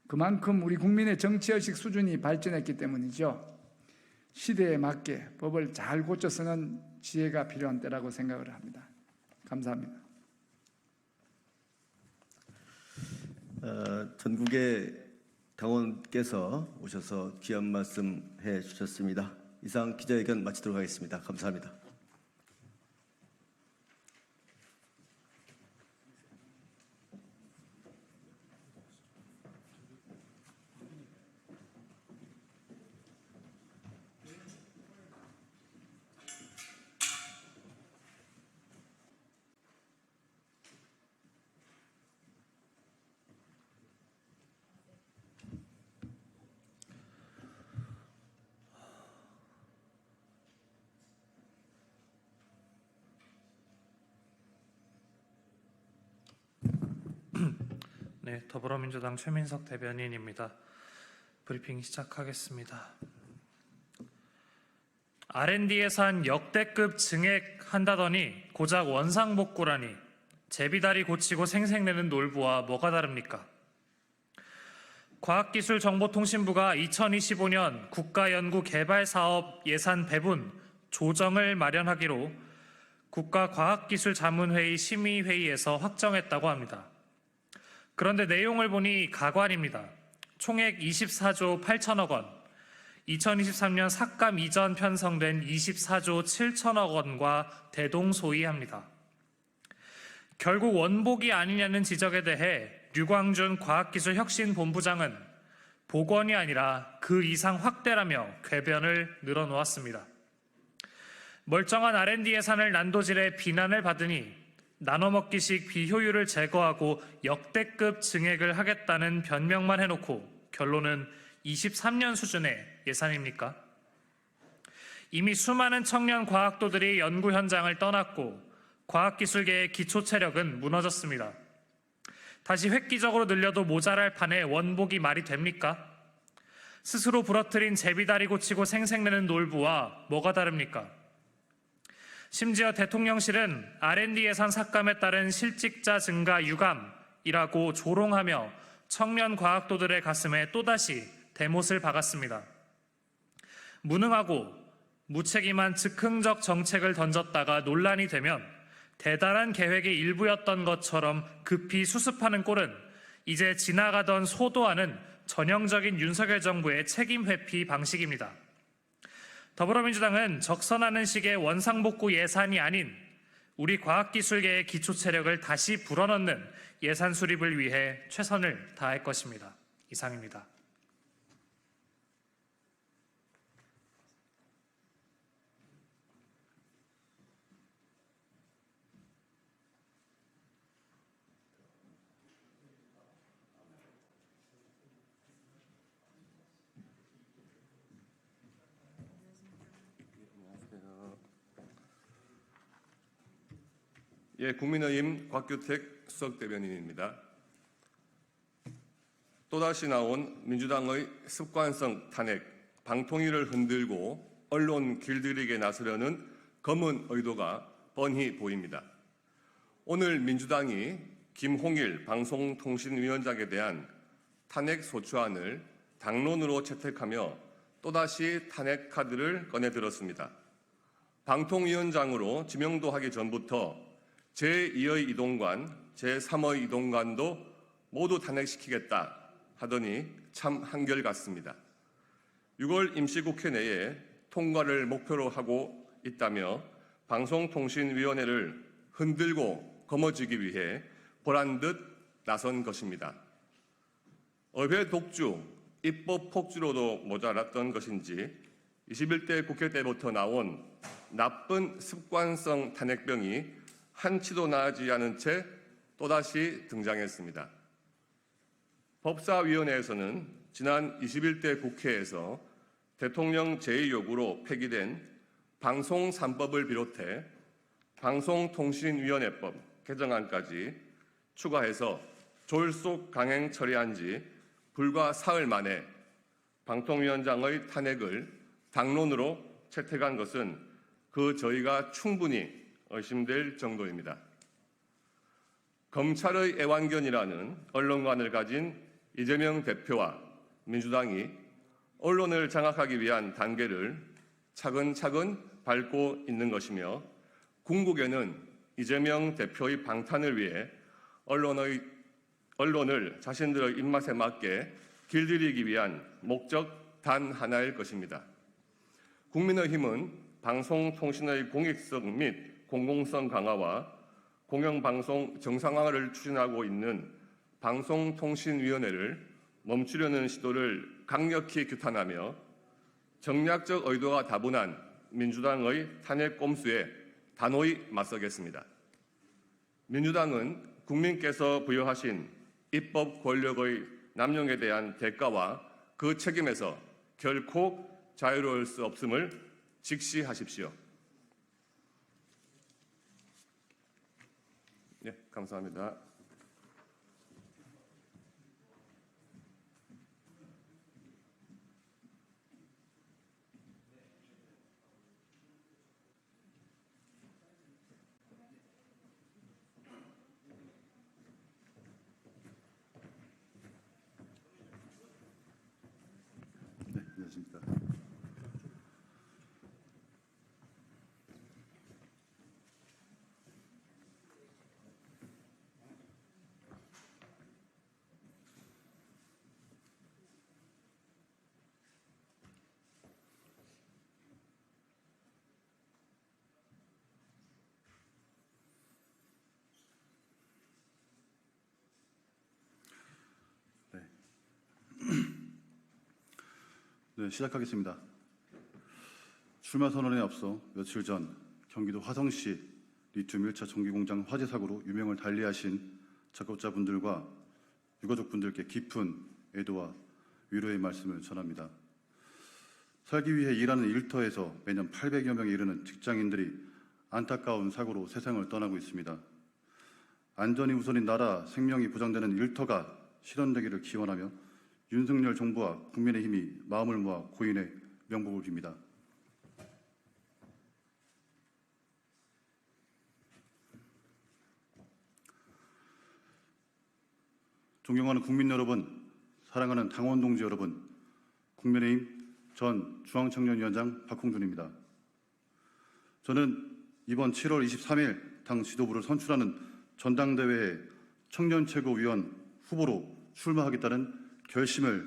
그만큼 우리 국민의 정치의식 수준이 발전했기 때문이죠. 시대에 맞게 법을 잘 고쳐 쓰는 지혜가 필요한 때라고 생각을 합니다. 감사합니다. 전국의 당원께서 오셔서 귀한 말씀 해주셨습니다. 이상 기자회견 마치도록 하겠습니다. 감사합니다. 네, 더불어민주당 최민석 대변인입니다. 브리핑 시작하겠습니다. R&D 예산 역대급 증액한다더니 고작 원상복구라니 제비다리 고치고 생색내는 놀부와 뭐가 다릅니까? 과학기술정보통신부가 2025년 국가연구개발사업 예산 배분 조정을 마련하기로 국가과학기술자문회의 심의회의에서 확정했다고 합니다. 그런데 내용을 보니 가관입니다. 총액 24조 8천억 원, 2023년 삭감 이전 편성된 24조 7천억 원과 대동소이합니다. 결국 원복이 아니냐는 지적에 대해 류광준 과학기술혁신본부장은 복원이 아니라 그 이상 확대라며 궤변을 늘어놓았습니다. 멀쩡한 R&D 예산을 난도질해 비난을 받으니 나눠먹기식 비효율을 제거하고 역대급 증액을 하겠다는 변명만 해놓고 결론은 23년 수준의 예산입니까? 이미 수많은 청년 과학도들이 연구 현장을 떠났고 과학기술계의 기초체력은 무너졌습니다. 다시 획기적으로 늘려도 모자랄 판에 원복이 말이 됩니까? 스스로 부러뜨린 제비다리 고치고 생색내는 놀부와 뭐가 다릅니까? 심지어 대통령실은 R&D 예산 삭감에 따른 실직자 증가 유감이라고 조롱하며 청년 과학도들의 가슴에 또다시 대못을 박았습니다. 무능하고 무책임한 즉흥적 정책을 던졌다가 논란이 되면 대단한 계획의 일부였던 것처럼 급히 수습하는 꼴은 이제 지나가던 소도하는 전형적인 윤석열 정부의 책임 회피 방식입니다. 더불어민주당은 적선하는 식의 원상복구 예산이 아닌 우리 과학기술계의 기초 체력을 다시 불어넣는 예산 수립을 위해 최선을 다할 것입니다. 이상입니다. 예, 국민의힘 곽규택 수석대변인입니다. 또다시 나온 민주당의 습관성 탄핵, 방통위를 흔들고 언론 길들이게 나서려는 검은 의도가 뻔히 보입니다. 오늘 민주당이 김홍일 방송통신위원장에 대한 탄핵 소추안을 당론으로 채택하며 또다시 탄핵 카드를 꺼내들었습니다. 방통위원장으로 지명도 하기 전부터 제2의 이동관, 제3의 이동관도 모두 탄핵시키겠다 하더니 참 한결같습니다. 6월 임시국회 내에 통과를 목표로 하고 있다며 방송통신위원회를 흔들고 거머쥐기 위해 보란듯 나선 것입니다. 의회 독주, 입법 폭주로도 모자랐던 것인지 21대 국회 때부터 나온 나쁜 습관성 탄핵병이 한치도 나아지지 않은 채 또다시 등장했습니다. 법사위원회에서는 지난 21대 국회에서 대통령 제의 요구로 폐기된 방송 3법을 비롯해 방송통신위원회법 개정안까지 추가해서 졸속 강행 처리한 지 불과 사흘 만에 방통위원장의 탄핵을 당론으로 채택한 것은 그 저희가 충분히 의심될 정도입니다. 검찰의 애완견이라는 언론관을 가진 이재명 대표와 민주당이 언론을 장악하기 위한 단계를 차근차근 밟고 있는 것이며 궁극에는 이재명 대표의 방탄을 위해 언론을 자신들의 입맛에 맞게 길들이기 위한 목적 단 하나일 것입니다. 국민의힘은 방송통신의 공익성 및 공공성 강화와 공영방송 정상화를 추진하고 있는 방송통신위원회를 멈추려는 시도를 강력히 규탄하며 정략적 의도가 다분한 민주당의 탄핵 꼼수에 단호히 맞서겠습니다. 민주당은 국민께서 부여하신 입법 권력의 남용에 대한 대가와 그 책임에서 결코 자유로울 수 없음을 직시하십시오. 네, 감사합니다. 네, 안녕하십니까. 네, 시작하겠습니다. 출마 선언에 앞서 며칠 전 경기도 화성시 리튬 1차 전기공장 화재 사고로 유명을 달리하신 작업자분들과 유가족분들께 깊은 애도와 위로의 말씀을 전합니다. 살기 위해 일하는 일터에서 매년 800여 명에 이르는 직장인들이 안타까운 사고로 세상을 떠나고 있습니다. 안전이 우선인 나라 생명이 보장되는 일터가 실현되기를 기원하며 윤석열 정부와 국민의힘이 마음을 모아 고인의 명복을 빕니다. 존경하는 국민 여러분, 사랑하는 당원 동지 여러분, 국민의힘 전 중앙청년위원장 박홍준입니다. 저는 이번 7월 23일 당 지도부를 선출하는 전당대회에 청년 최고위원 후보로 출마하겠다는 결심을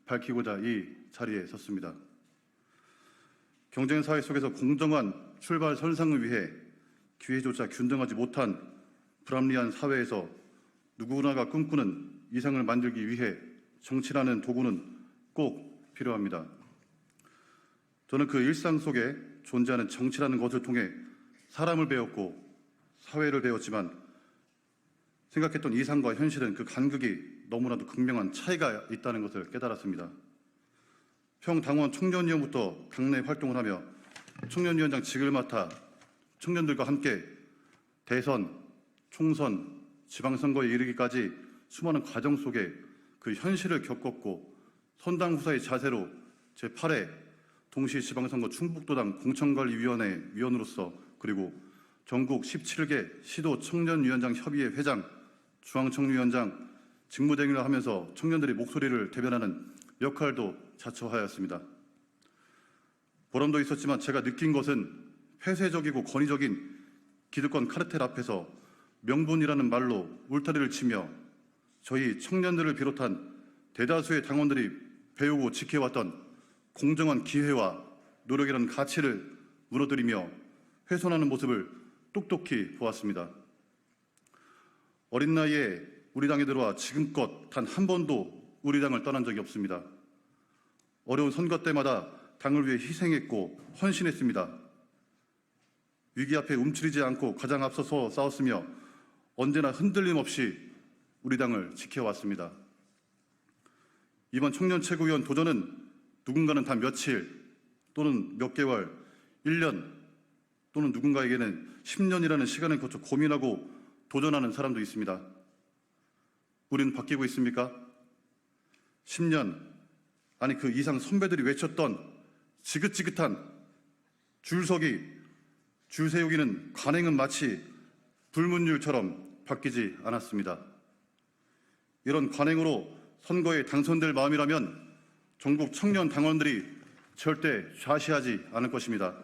밝히고자 이 자리에 섰습니다. 경쟁 사회 속에서 공정한 출발 선상을 위해 기회조차 균등하지 못한 불합리한 사회에서 누구나가 꿈꾸는 이상을 만들기 위해 정치라는 도구는 꼭 필요합니다. 저는 그 일상 속에 존재하는 정치라는 것을 통해 사람을 배웠고 사회를 배웠지만 생각했던 이상과 현실은 그 간극이 너무나도 극명한 차이가 있다는 것을 깨달았습니다. 평당원 청년위원부터 당내 활동을 하며 청년위원장직을 맡아 청년들과 함께 대선, 총선, 지방선거에 이르기까지 수많은 과정 속에 그 현실을 겪었고 선당후사의 자세로 제8회 동시지방선거 충북도당 공천관리위원회 위원으로서 그리고 전국 17개 시도 청년위원장 협의회 회장, 중앙청년위원장 직무대행을 하면서 청년들의 목소리를 대변하는 역할도 자처하였습니다. 보람도 있었지만 제가 느낀 것은 폐쇄적이고 권위적인 기득권 카르텔 앞에서 명분이라는 말로 울타리를 치며 저희 청년들을 비롯한 대다수의 당원들이 배우고 지켜왔던 공정한 기회와 노력이라는 가치를 무너뜨리며 훼손하는 모습을 똑똑히 보았습니다. 어린 나이에 우리 당에 들어와 지금껏 단 한 번도 우리 당을 떠난 적이 없습니다. 어려운 선거 때마다 당을 위해 희생했고 헌신했습니다. 위기 앞에 움츠리지 않고 가장 앞서서 싸웠으며 언제나 흔들림 없이 우리 당을 지켜왔습니다. 이번 청년 최고위원 도전은 누군가는 단 며칠 또는 몇 개월, 1년 또는 누군가에게는 10년이라는 시간을 거쳐 고민하고 도전하는 사람도 있습니다. 우리는 바뀌고 있습니까? 10년, 아니 그 이상 선배들이 외쳤던 지긋지긋한 줄서기, 줄 세우기는 관행은 마치 불문율처럼 바뀌지 않았습니다. 이런 관행으로 선거에 당선될 마음이라면 전국 청년 당원들이 절대 좌시하지 않을 것입니다.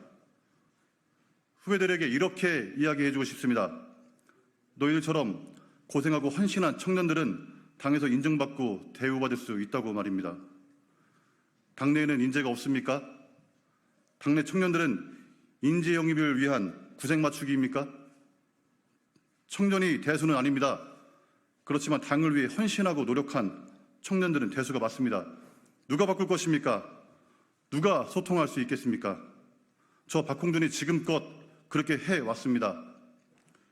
후배들에게 이렇게 이야기해주고 싶습니다. 너희들처럼 고생하고 헌신한 청년들은 당에서 인정받고 대우받을 수 있다고 말입니다. 당내에는 인재가 없습니까? 당내 청년들은 인재 영입을 위한 구색 맞추기입니까? 청년이 대수는 아닙니다. 그렇지만 당을 위해 헌신하고 노력한 청년들은 대수가 맞습니다. 누가 바꿀 것입니까? 누가 소통할 수 있겠습니까? 저 박홍준이 지금껏 그렇게 해왔습니다.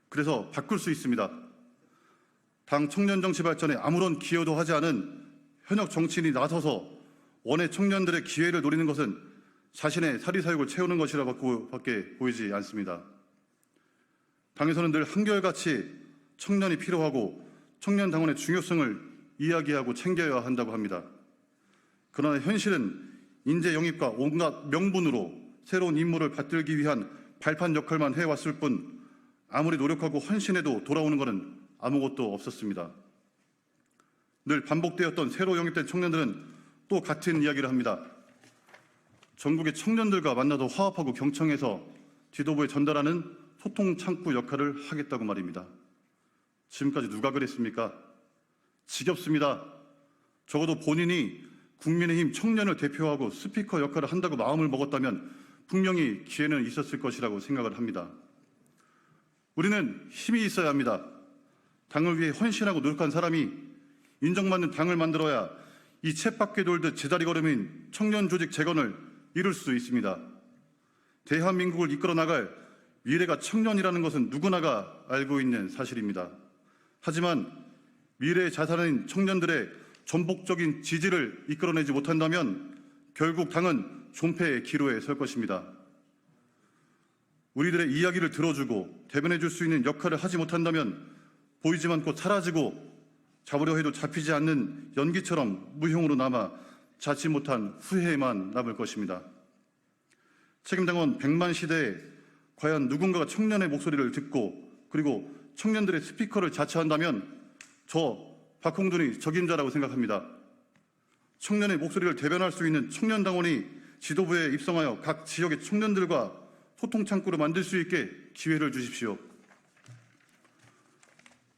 그래서 바꿀 수 있습니다. 당 청년 정치 발전에 아무런 기여도 하지 않은 현역 정치인이 나서서 원외 청년들의 기회를 노리는 것은 자신의 사리사욕을 채우는 것이라고밖에 보이지 않습니다. 당에서는 늘 한결같이 청년이 필요하고 청년 당원의 중요성을 이야기하고 챙겨야 한다고 합니다. 그러나 현실은 인재 영입과 온갖 명분으로 새로운 인물을 받들기 위한 발판 역할만 해왔을 뿐 아무리 노력하고 헌신해도 돌아오는 것은 아무것도 없었습니다. 늘 반복되었던 새로 영입된 청년들은 또 같은 이야기를 합니다. 전국의 청년들과 만나서 화합하고 경청해서 지도부에 전달하는 소통 창구 역할을 하겠다고 말입니다. 지금까지 누가 그랬습니까? 지겹습니다. 적어도 본인이 국민의힘 청년을 대표하고 스피커 역할을 한다고 마음을 먹었다면 분명히 기회는 있었을 것이라고 생각을 합니다. 우리는 힘이 있어야 합니다. 당을 위해 헌신하고 노력한 사람이 인정받는 당을 만들어야 이 쳇바퀴 돌듯 제자리 걸음인 청년 조직 재건을 이룰 수 있습니다. 대한민국을 이끌어 나갈 미래가 청년이라는 것은 누구나가 알고 있는 사실입니다. 하지만 미래의 자산인 청년들의 전폭적인 지지를 이끌어내지 못한다면 결국 당은 존폐의 기로에 설 것입니다. 우리들의 이야기를 들어주고 대변해 줄 수 있는 역할을 하지 못한다면 보이지만 곧 사라지고 잡으려 해도 잡히지 않는 연기처럼 무형으로 남아 자칫 못한 후회만 남을 것입니다. 책임당원 100만 시대에 과연 누군가가 청년의 목소리를 듣고 그리고 청년들의 스피커를 자처한다면 저 박홍준이 적임자라고 생각합니다. 청년의 목소리를 대변할 수 있는 청년당원이 지도부에 입성하여 각 지역의 청년들과 소통 창구를 만들 수 있게 기회를 주십시오.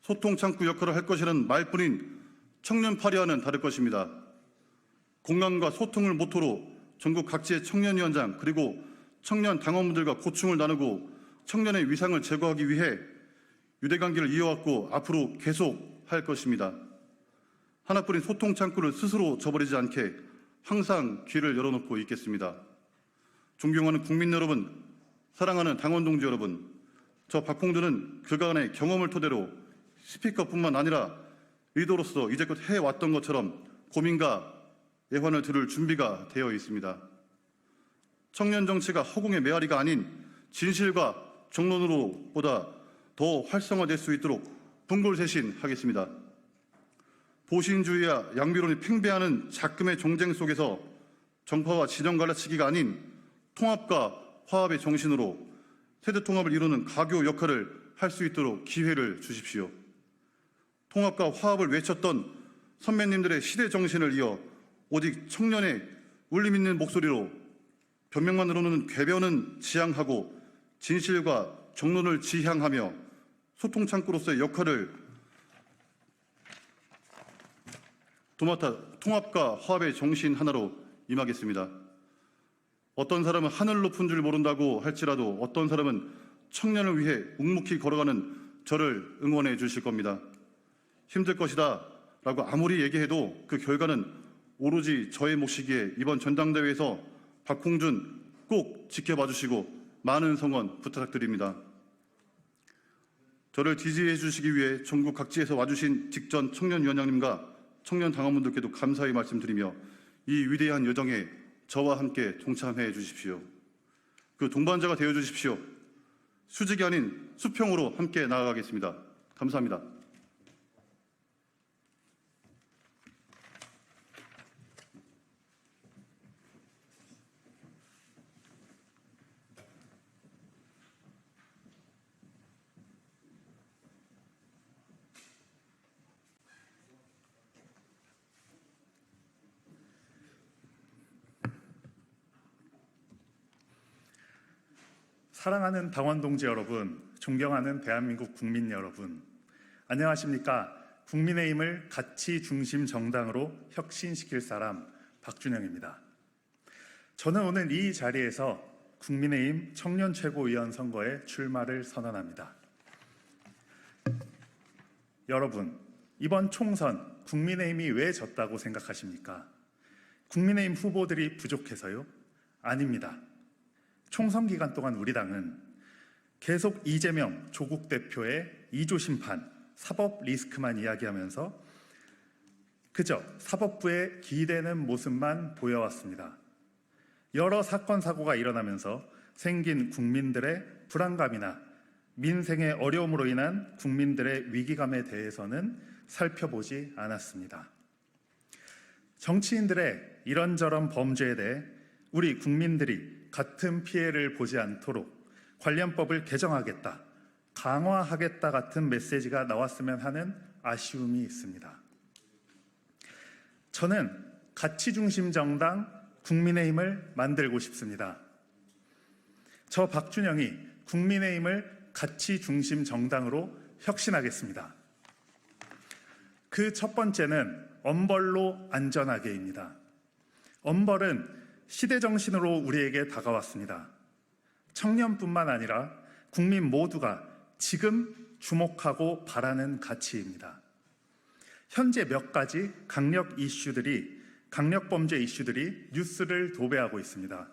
소통 창구 역할을 할 것이라는 말뿐인 청년 파리와는 다를 것입니다. 공감과 소통을 모토로 전국 각지의 청년위원장 그리고 청년 당원분들과 고충을 나누고 청년의 위상을 제거하기 위해 유대관계를 이어왔고 앞으로 계속할 것입니다. 하나뿐인 소통 창구를 스스로 저버리지 않게 항상 귀를 열어놓고 있겠습니다. 존경하는 국민 여러분, 사랑하는 당원 동지 여러분, 저 박홍준은 그간의 경험을 토대로 스피커뿐만 아니라 리더로서 이제껏 해왔던 것처럼 고민과 예환을 들을 준비가 되어 있습니다. 청년 정치가 허공의 메아리가 아닌 진실과 정론으로 보다 더 활성화될 수 있도록 분골쇄신하겠습니다. 보신주의와 양비론이 팽배하는 작금의 정쟁 속에서 정파와 진영 갈라치기가 아닌 통합과 화합의 정신으로 세대 통합을 이루는 가교 역할을 할 수 있도록 기회를 주십시오. 통합과 화합을 외쳤던 선배님들의 시대 정신을 이어 오직 청년의 울림 있는 목소리로 변명만으로는 궤변은 지향하고 진실과 정론을 지향하며 소통 창구로서의 역할을 도맡아 통합과 화합의 정신 하나로 임하겠습니다. 어떤 사람은 하늘 높은 줄 모른다고 할지라도 어떤 사람은 청년을 위해 묵묵히 걸어가는 저를 응원해 주실 겁니다. 힘들 것이다 라고 아무리 얘기해도 그 결과는 오로지 저의 몫이기에 이번 전당대회에서 박홍준 꼭 지켜봐 주시고 많은 성원 부탁드립니다. 저를 지지해 주시기 위해 전국 각지에서 와주신 직전 청년위원장님과 청년 당원분들께도 감사의 말씀드리며 이 위대한 여정에 저와 함께 동참해 주십시오. 그 동반자가 되어 주십시오. 수직이 아닌 수평으로 함께 나아가겠습니다. 감사합니다. 사랑하는 당원 동지 여러분, 존경하는 대한민국 국민 여러분, 안녕하십니까? 국민의힘을 가치 중심 정당으로 혁신시킬 사람 박준영입니다. 저는 오늘 이 자리에서 국민의힘 청년 최고위원 선거에 출마를 선언합니다. 여러분, 이번 총선 국민의힘이 왜 졌다고 생각하십니까? 국민의힘 후보들이 부족해서요? 아닙니다. 총선 기간 동안 우리 당은 계속 이재명 조국 대표의 2조 심판, 사법 리스크만 이야기하면서 그저 사법부에 기대는 모습만 보여왔습니다. 여러 사건 사고가 일어나면서 생긴 국민들의 불안감이나 민생의 어려움으로 인한 국민들의 위기감에 대해서는 살펴보지 않았습니다. 정치인들의 이런저런 범죄에 대해 우리 국민들이 같은 피해를 보지 않도록 관련법을 개정하겠다, 강화하겠다 같은 메시지가 나왔으면 하는 아쉬움이 있습니다. 저는 가치 중심 정당 국민의힘을 만들고 싶습니다. 저 박준영이 국민의힘을 가치 중심 정당으로 혁신하겠습니다. 그 첫 번째는 엄벌로 안전하게입니다. 엄벌은 시대 정신으로 우리에게 다가왔습니다. 청년뿐만 아니라 국민 모두가 지금 주목하고 바라는 가치입니다. 현재 몇 가지 강력 범죄 이슈들이 뉴스를 도배하고 있습니다.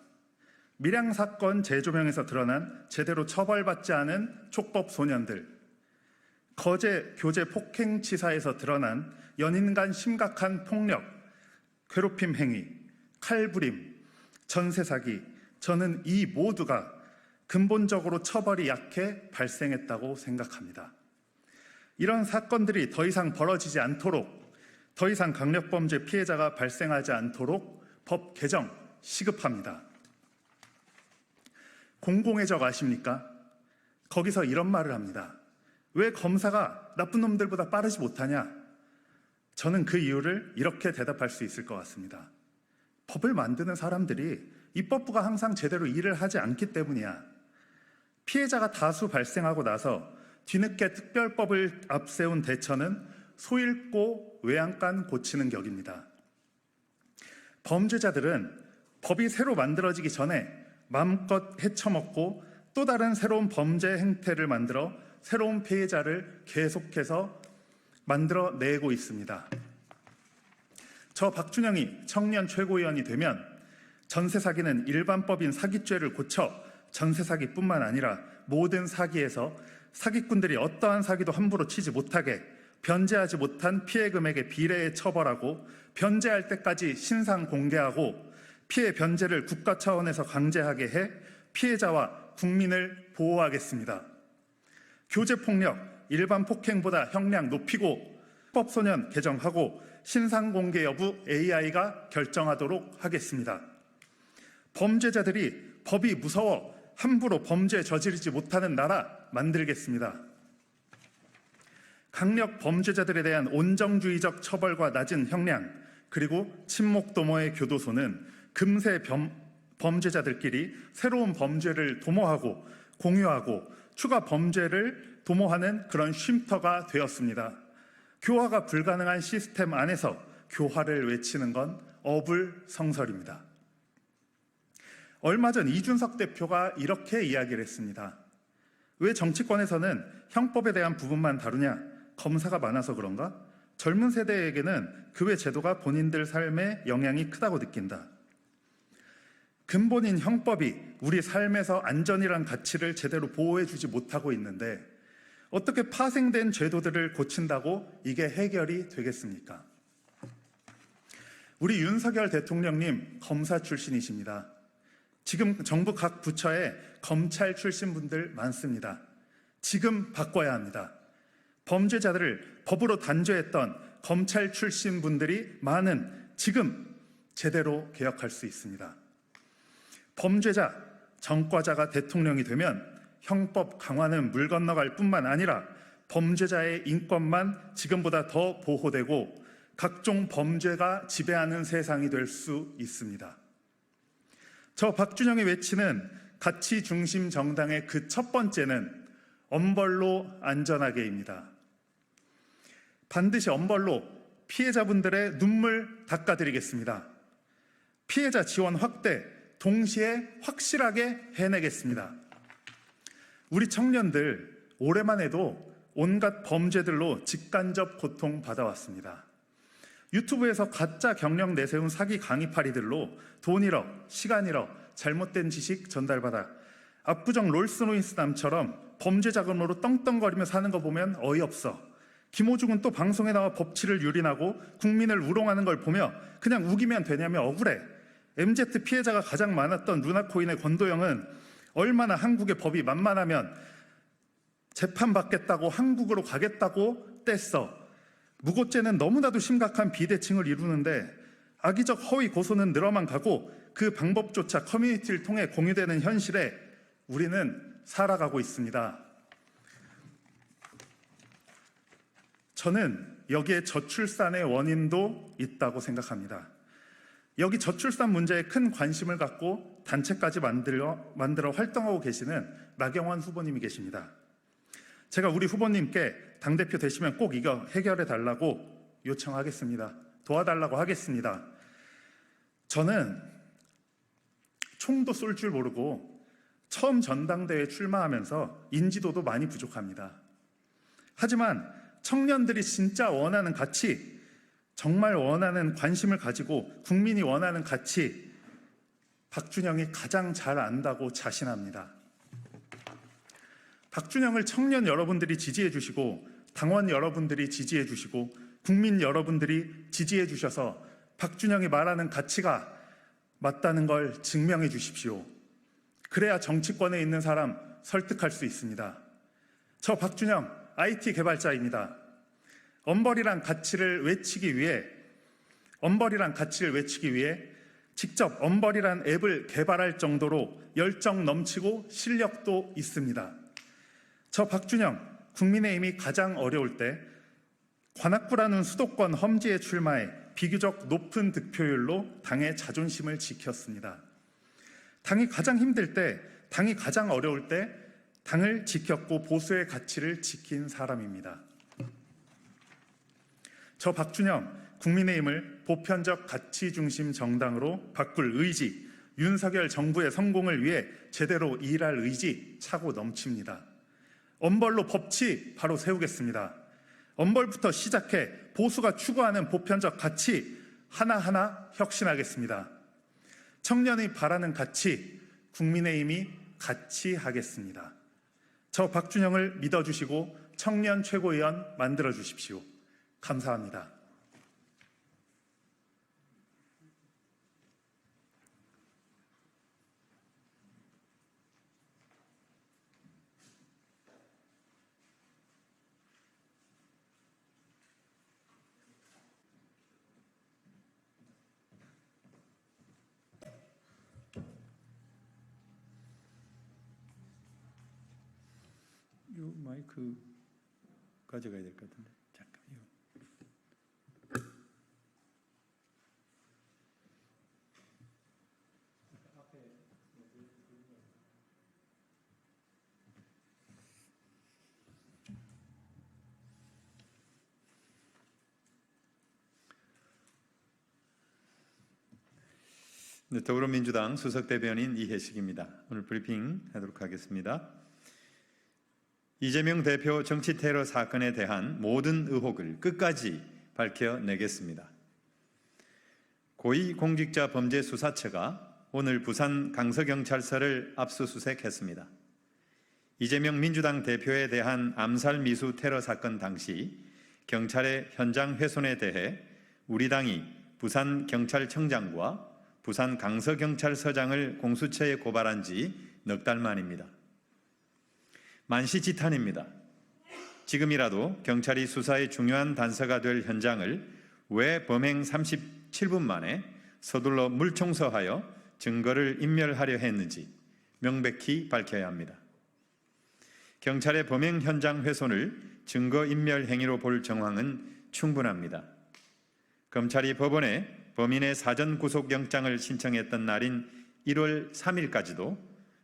밀양 사건 재조명에서 드러난 제대로 처벌받지 않은 촉법 소년들, 거제 교제 폭행치사에서 드러난 연인 간 심각한 폭력, 괴롭힘 행위, 칼부림, 전세 사기, 저는 이 모두가 근본적으로 처벌이 약해 발생했다고 생각합니다. 이런 사건들이 더 이상 벌어지지 않도록, 더 이상 강력범죄 피해자가 발생하지 않도록 법 개정 시급합니다. 공공의 적 아십니까? 거기서 이런 말을 합니다. 왜 검사가 나쁜 놈들보다 빠르지 못하냐? 저는 그 이유를 이렇게 대답할 수 있을 것 같습니다. 법을 만드는 사람들이 입법부가 항상 제대로 일을 하지 않기 때문이야. 피해자가 다수 발생하고 나서 뒤늦게 특별법을 앞세운 대처는 소잃고 외양간 고치는 격입니다. 범죄자들은 법이 새로 만들어지기 전에 마음껏 헤쳐먹고 또 다른 새로운 범죄 행태를 만들어 새로운 피해자를 계속해서 만들어내고 있습니다. 저 박준영이 청년 최고위원이 되면 전세 사기는 일반법인 사기죄를 고쳐 전세 사기뿐만 아니라 모든 사기에서 사기꾼들이 어떠한 사기도 함부로 치지 못하게 변제하지 못한 피해 금액에 비례해 처벌하고 변제할 때까지 신상 공개하고 피해 변제를 국가 차원에서 강제하게 해 피해자와 국민을 보호하겠습니다. 교제폭력, 일반 폭행보다 형량 높이고 합법소년 개정하고 신상 공개 여부 AI가 결정하도록 하겠습니다. 범죄자들이 법이 무서워 함부로 범죄 저지르지 못하는 나라 만들겠습니다. 강력 범죄자들에 대한 온정주의적 처벌과 낮은 형량 그리고 친목도모의 교도소는 금세 범죄자들끼리 새로운 범죄를 도모하고 공유하고 추가 범죄를 도모하는 그런 쉼터가 되었습니다. 교화가 불가능한 시스템 안에서 교화를 외치는 건 어불성설입니다. 얼마 전 이준석 대표가 이렇게 이야기를 했습니다. 왜 정치권에서는 형법에 대한 부분만 다루냐? 검사가 많아서 그런가? 젊은 세대에게는 그 외 제도가 본인들 삶에 영향이 크다고 느낀다. 근본인 형법이 우리 삶에서 안전이란 가치를 제대로 보호해주지 못하고 있는데 어떻게 파생된 제도들을 고친다고 이게 해결이 되겠습니까? 우리 윤석열 대통령님 검사 출신이십니다. 지금 정부 각 부처에 검찰 출신 분들 많습니다. 지금 바꿔야 합니다. 범죄자들을 법으로 단죄했던 검찰 출신 분들이 많은 지금 제대로 개혁할 수 있습니다. 범죄자, 전과자가 대통령이 되면 형법 강화는 물 건너갈 뿐만 아니라 범죄자의 인권만 지금보다 더 보호되고 각종 범죄가 지배하는 세상이 될 수 있습니다. 저 박준영이 외치는 가치 중심 정당의 그 첫 번째는 엄벌로 안전하게입니다. 반드시 엄벌로 피해자분들의 눈물 닦아드리겠습니다. 피해자 지원 확대, 동시에 확실하게 해내겠습니다. 우리 청년들 올해만 해도 온갖 범죄들로 직간접 고통받아왔습니다. 유튜브에서 가짜 경력 내세운 사기 강의파리들로 돈 잃어, 시간 잃어, 잘못된 지식 전달받아 압구정 롤스로이스남처럼 범죄 자금으로 떵떵거리며 사는 거 보면 어이없어. 김호중은 또 방송에 나와 법치를 유린하고 국민을 우롱하는 걸 보며 그냥 우기면 되냐며 억울해. MZ 피해자가 가장 많았던 루나코인의 권도영은 얼마나 한국의 법이 만만하면 재판받겠다고 한국으로 가겠다고 뗐어. 무고죄는 너무나도 심각한 비대칭을 이루는데 악의적 허위 고소는 늘어만 가고 그 방법조차 커뮤니티를 통해 공유되는 현실에 우리는 살아가고 있습니다. 저는 여기에 저출산의 원인도 있다고 생각합니다. 여기 저출산 문제에 큰 관심을 갖고 단체까지 만들어 활동하고 계시는 나경원 후보님이 계십니다. 제가 우리 후보님께 당대표 되시면 꼭 이거 해결해 달라고 요청하겠습니다. 도와달라고 하겠습니다. 저는 총도 쏠 줄 모르고 처음 전당대회에 출마하면서 인지도도 많이 부족합니다. 하지만 청년들이 진짜 원하는 가치, 정말 원하는 관심을 가지고 국민이 원하는 가치, 박준영이 가장 잘 안다고 자신합니다. 박준영을 청년 여러분들이 지지해 주시고 당원 여러분들이 지지해 주시고 국민 여러분들이 지지해 주셔서 박준영이 말하는 가치가 맞다는 걸 증명해 주십시오. 그래야 정치권에 있는 사람 설득할 수 있습니다. 저 박준영 IT 개발자입니다. 엄벌이란 가치를 외치기 위해 직접 엄벌이란 앱을 개발할 정도로 열정 넘치고 실력도 있습니다. 저 박준영, 국민의힘이 가장 어려울 때 관악구라는 수도권 험지에 출마해 비교적 높은 득표율로 당의 자존심을 지켰습니다. 당이 가장 힘들 때, 당이 가장 어려울 때 당을 지켰고 보수의 가치를 지킨 사람입니다. 저 박준영, 국민의힘을 보편적 가치 중심 정당으로 바꿀 의지, 윤석열 정부의 성공을 위해 제대로 일할 의지 차고 넘칩니다. 엄벌로 법치 바로 세우겠습니다. 엄벌부터 시작해 보수가 추구하는 보편적 가치 하나하나 혁신하겠습니다. 청년이 바라는 가치, 국민의힘이 같이 하겠습니다. 저 박준영을 믿어주시고 청년 최고위원 만들어주십시오. 감사합니다. 요 마이크 가져가야 될 것 같은데 잠깐요. 네, 더불어민주당 수석대변인 이혜식입니다. 오늘 브리핑 하도록 하겠습니다. 이재명 대표 정치 테러 사건에 대한 모든 의혹을 끝까지 밝혀내겠습니다. 고위공직자범죄수사처가 오늘 부산 강서경찰서를 압수수색했습니다. 이재명 민주당 대표에 대한 암살 미수 테러 사건 당시 경찰의 현장 훼손에 대해 우리 당이 부산경찰청장과 부산 강서경찰서장을 공수처에 고발한 지 넉 달 만입니다. 만시지탄입니다. 지금이라도 경찰이 수사의 중요한 단서가 될 현장을 왜 범행 37분 만에 서둘러 물청소하여 증거를 인멸하려 했는지 명백히 밝혀야 합니다. 경찰의 범행 현장 훼손을 증거 인멸 행위로 볼 정황은 충분합니다. 검찰이 법원에 범인의 사전 구속영장을 신청했던 날인 1월 3일까지도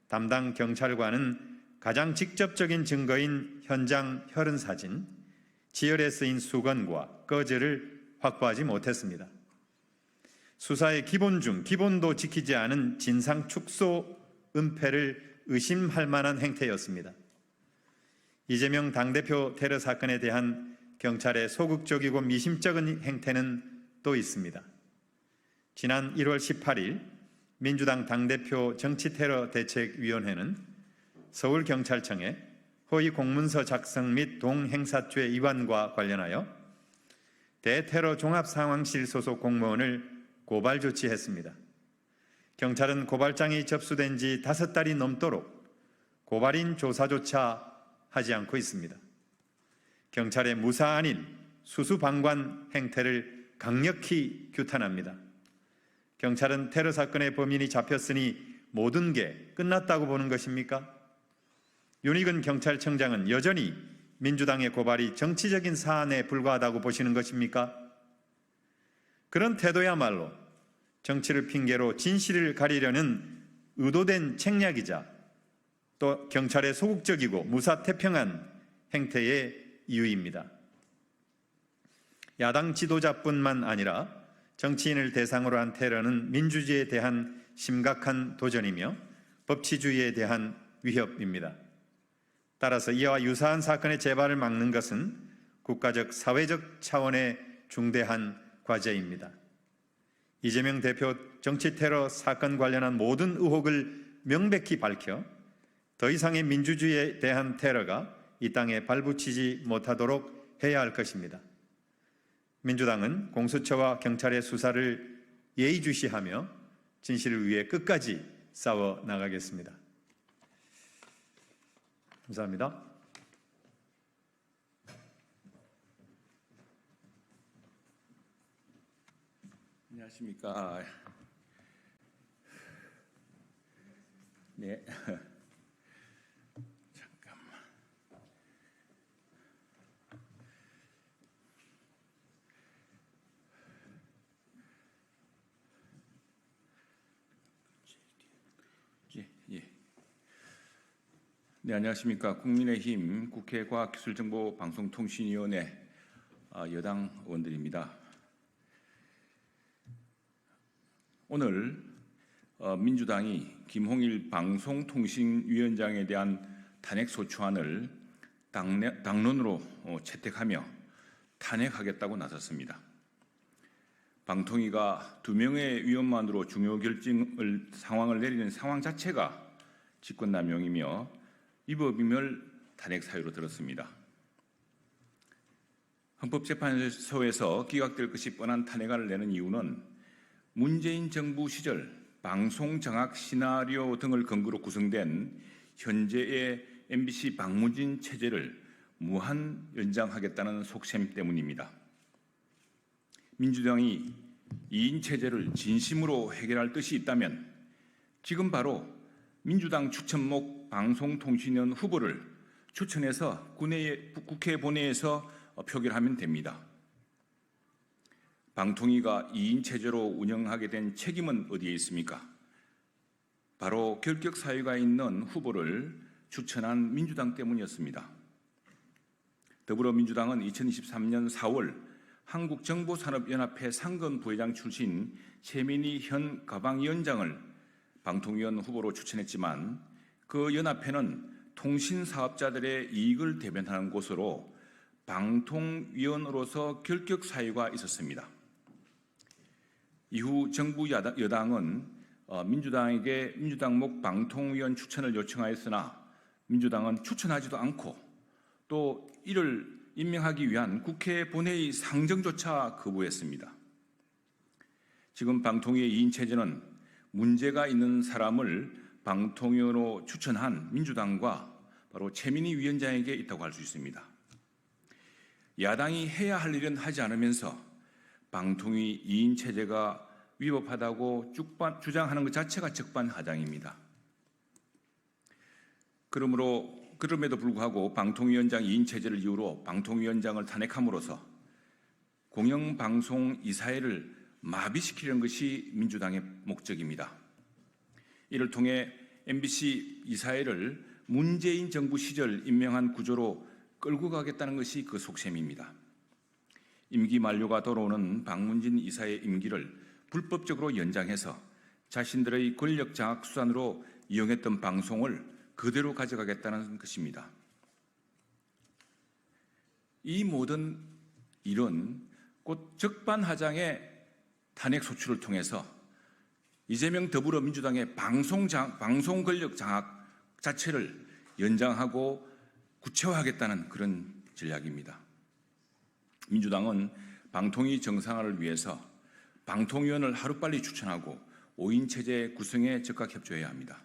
담당 경찰관은 가장 직접적인 증거인 현장 혈흔 사진, 지혈에 쓰인 수건과 꺼즈를 확보하지 못했습니다. 수사의 기본 중 기본도 지키지 않은 진상 축소 은폐를 의심할 만한 행태였습니다. 이재명 당대표 테러 사건에 대한 경찰의 소극적이고 미심쩍은 행태는 또 있습니다. 지난 1월 18일 민주당 당대표 정치테러대책위원회는 서울경찰청에 허위 공문서 작성 및 동행사죄 위반과 관련하여 대테러 종합상황실 소속 공무원을 고발 조치했습니다. 경찰은 고발장이 접수된 지 5달이 넘도록 고발인 조사조차 하지 않고 있습니다. 경찰의 무사 아닌 수수방관 행태를 강력히 규탄합니다. 경찰은 테러 사건의 범인이 잡혔으니 모든 게 끝났다고 보는 것입니까? 윤익은 경찰청장은 여전히 민주당의 고발이 정치적인 사안에 불과하다고 보시는 것입니까? 그런 태도야말로 정치를 핑계로 진실을 가리려는 의도된 책략이자 또 경찰의 소극적이고 무사태평한 행태의 이유입니다. 야당 지도자뿐만 아니라 정치인을 대상으로 한 테러는 민주주의에 대한 심각한 도전이며 법치주의에 대한 위협입니다. 따라서 이와 유사한 사건의 재발을 막는 것은 국가적, 사회적 차원의 중대한 과제입니다. 이재명 대표 정치 테러 사건 관련한 모든 의혹을 명백히 밝혀 더 이상의 민주주의에 대한 테러가 이 땅에 발붙이지 못하도록 해야 할 것입니다. 민주당은 공수처와 경찰의 수사를 예의주시하며 진실을 위해 끝까지 싸워 나가겠습니다. 감사합니다. 안녕하십니까. 네. 잠깐만. 예. 네, 안녕하십니까. 국민의힘 국회 과학기술정보방송통신위원회 여당 의원들입니다. 오늘 민주당이 김홍일 방송통신위원장에 대한 탄핵소추안을 당론으로 채택하며 탄핵하겠다고 나섰습니다. 방통위가 2명의 위원만으로 중요 상황을 내리는 상황 자체가 직권남용이며 위법임을 탄핵 사유로 들었습니다. 헌법재판소에서 기각될 것이 뻔한 탄핵안을 내는 이유는 문재인 정부 시절 방송 장악 시나리오 등을 근거로 구성된 현재의 MBC 방문진 체제를 무한 연장하겠다는 속셈 때문입니다. 민주당이 2인 체제를 진심으로 해결할 뜻이 있다면 지금 바로 민주당 추천목 방송통신위원 후보를 추천해서 국회 본회의에서 표결하면 됩니다. 방통위가 2인 체제로 운영하게 된 책임은 어디에 있습니까? 바로 결격 사유가 있는 후보를 추천한 민주당 때문이었습니다. 더불어민주당은 2023년 4월 한국정보산업연합회 상근 부회장 출신 최민희 현 가방위원장을 방통위원 후보로 추천했지만 그 연합회는 통신사업자들의 이익을 대변하는 곳으로 방통위원으로서 결격 사유가 있었습니다. 이후 정부 여당은 민주당에게 민주당목 방통위원 추천을 요청하였으나 민주당은 추천하지도 않고 또 이를 임명하기 위한 국회 본회의 상정조차 거부했습니다. 지금 방통위의 2인 체제는 문제가 있는 사람을 방통위원으로 추천한 민주당과 바로 최민희 위원장에게 있다고 할 수 있습니다. 야당이 해야 할 일은 하지 않으면서 방통위 2인 체제가 위법하다고 주장하는 것 자체가 적반하장입니다. 그럼에도 불구하고 방통위원장 2인 체제를 이유로 방통위원장을 탄핵함으로써 공영방송 이사회를 마비시키려는 것이 민주당의 목적입니다. 이를 통해 MBC 이사회를 문재인 정부 시절 임명한 구조로 끌고 가겠다는 것이 그 속셈입니다. 임기 만료가 돌아오는 방문진 이사의 임기를 불법적으로 연장해서 자신들의 권력 장악 수단으로 이용했던 방송을 그대로 가져가겠다는 것입니다. 이 모든 일은 곧 적반하장의 탄핵 소추를 통해서 이재명 더불어민주당의 방송 권력 장악 자체를 연장하고 구체화하겠다는 그런 전략입니다. 민주당은 방통위 정상화를 위해서 방통위원을 하루빨리 추천하고 5인 체제 구성에 적극 협조해야 합니다.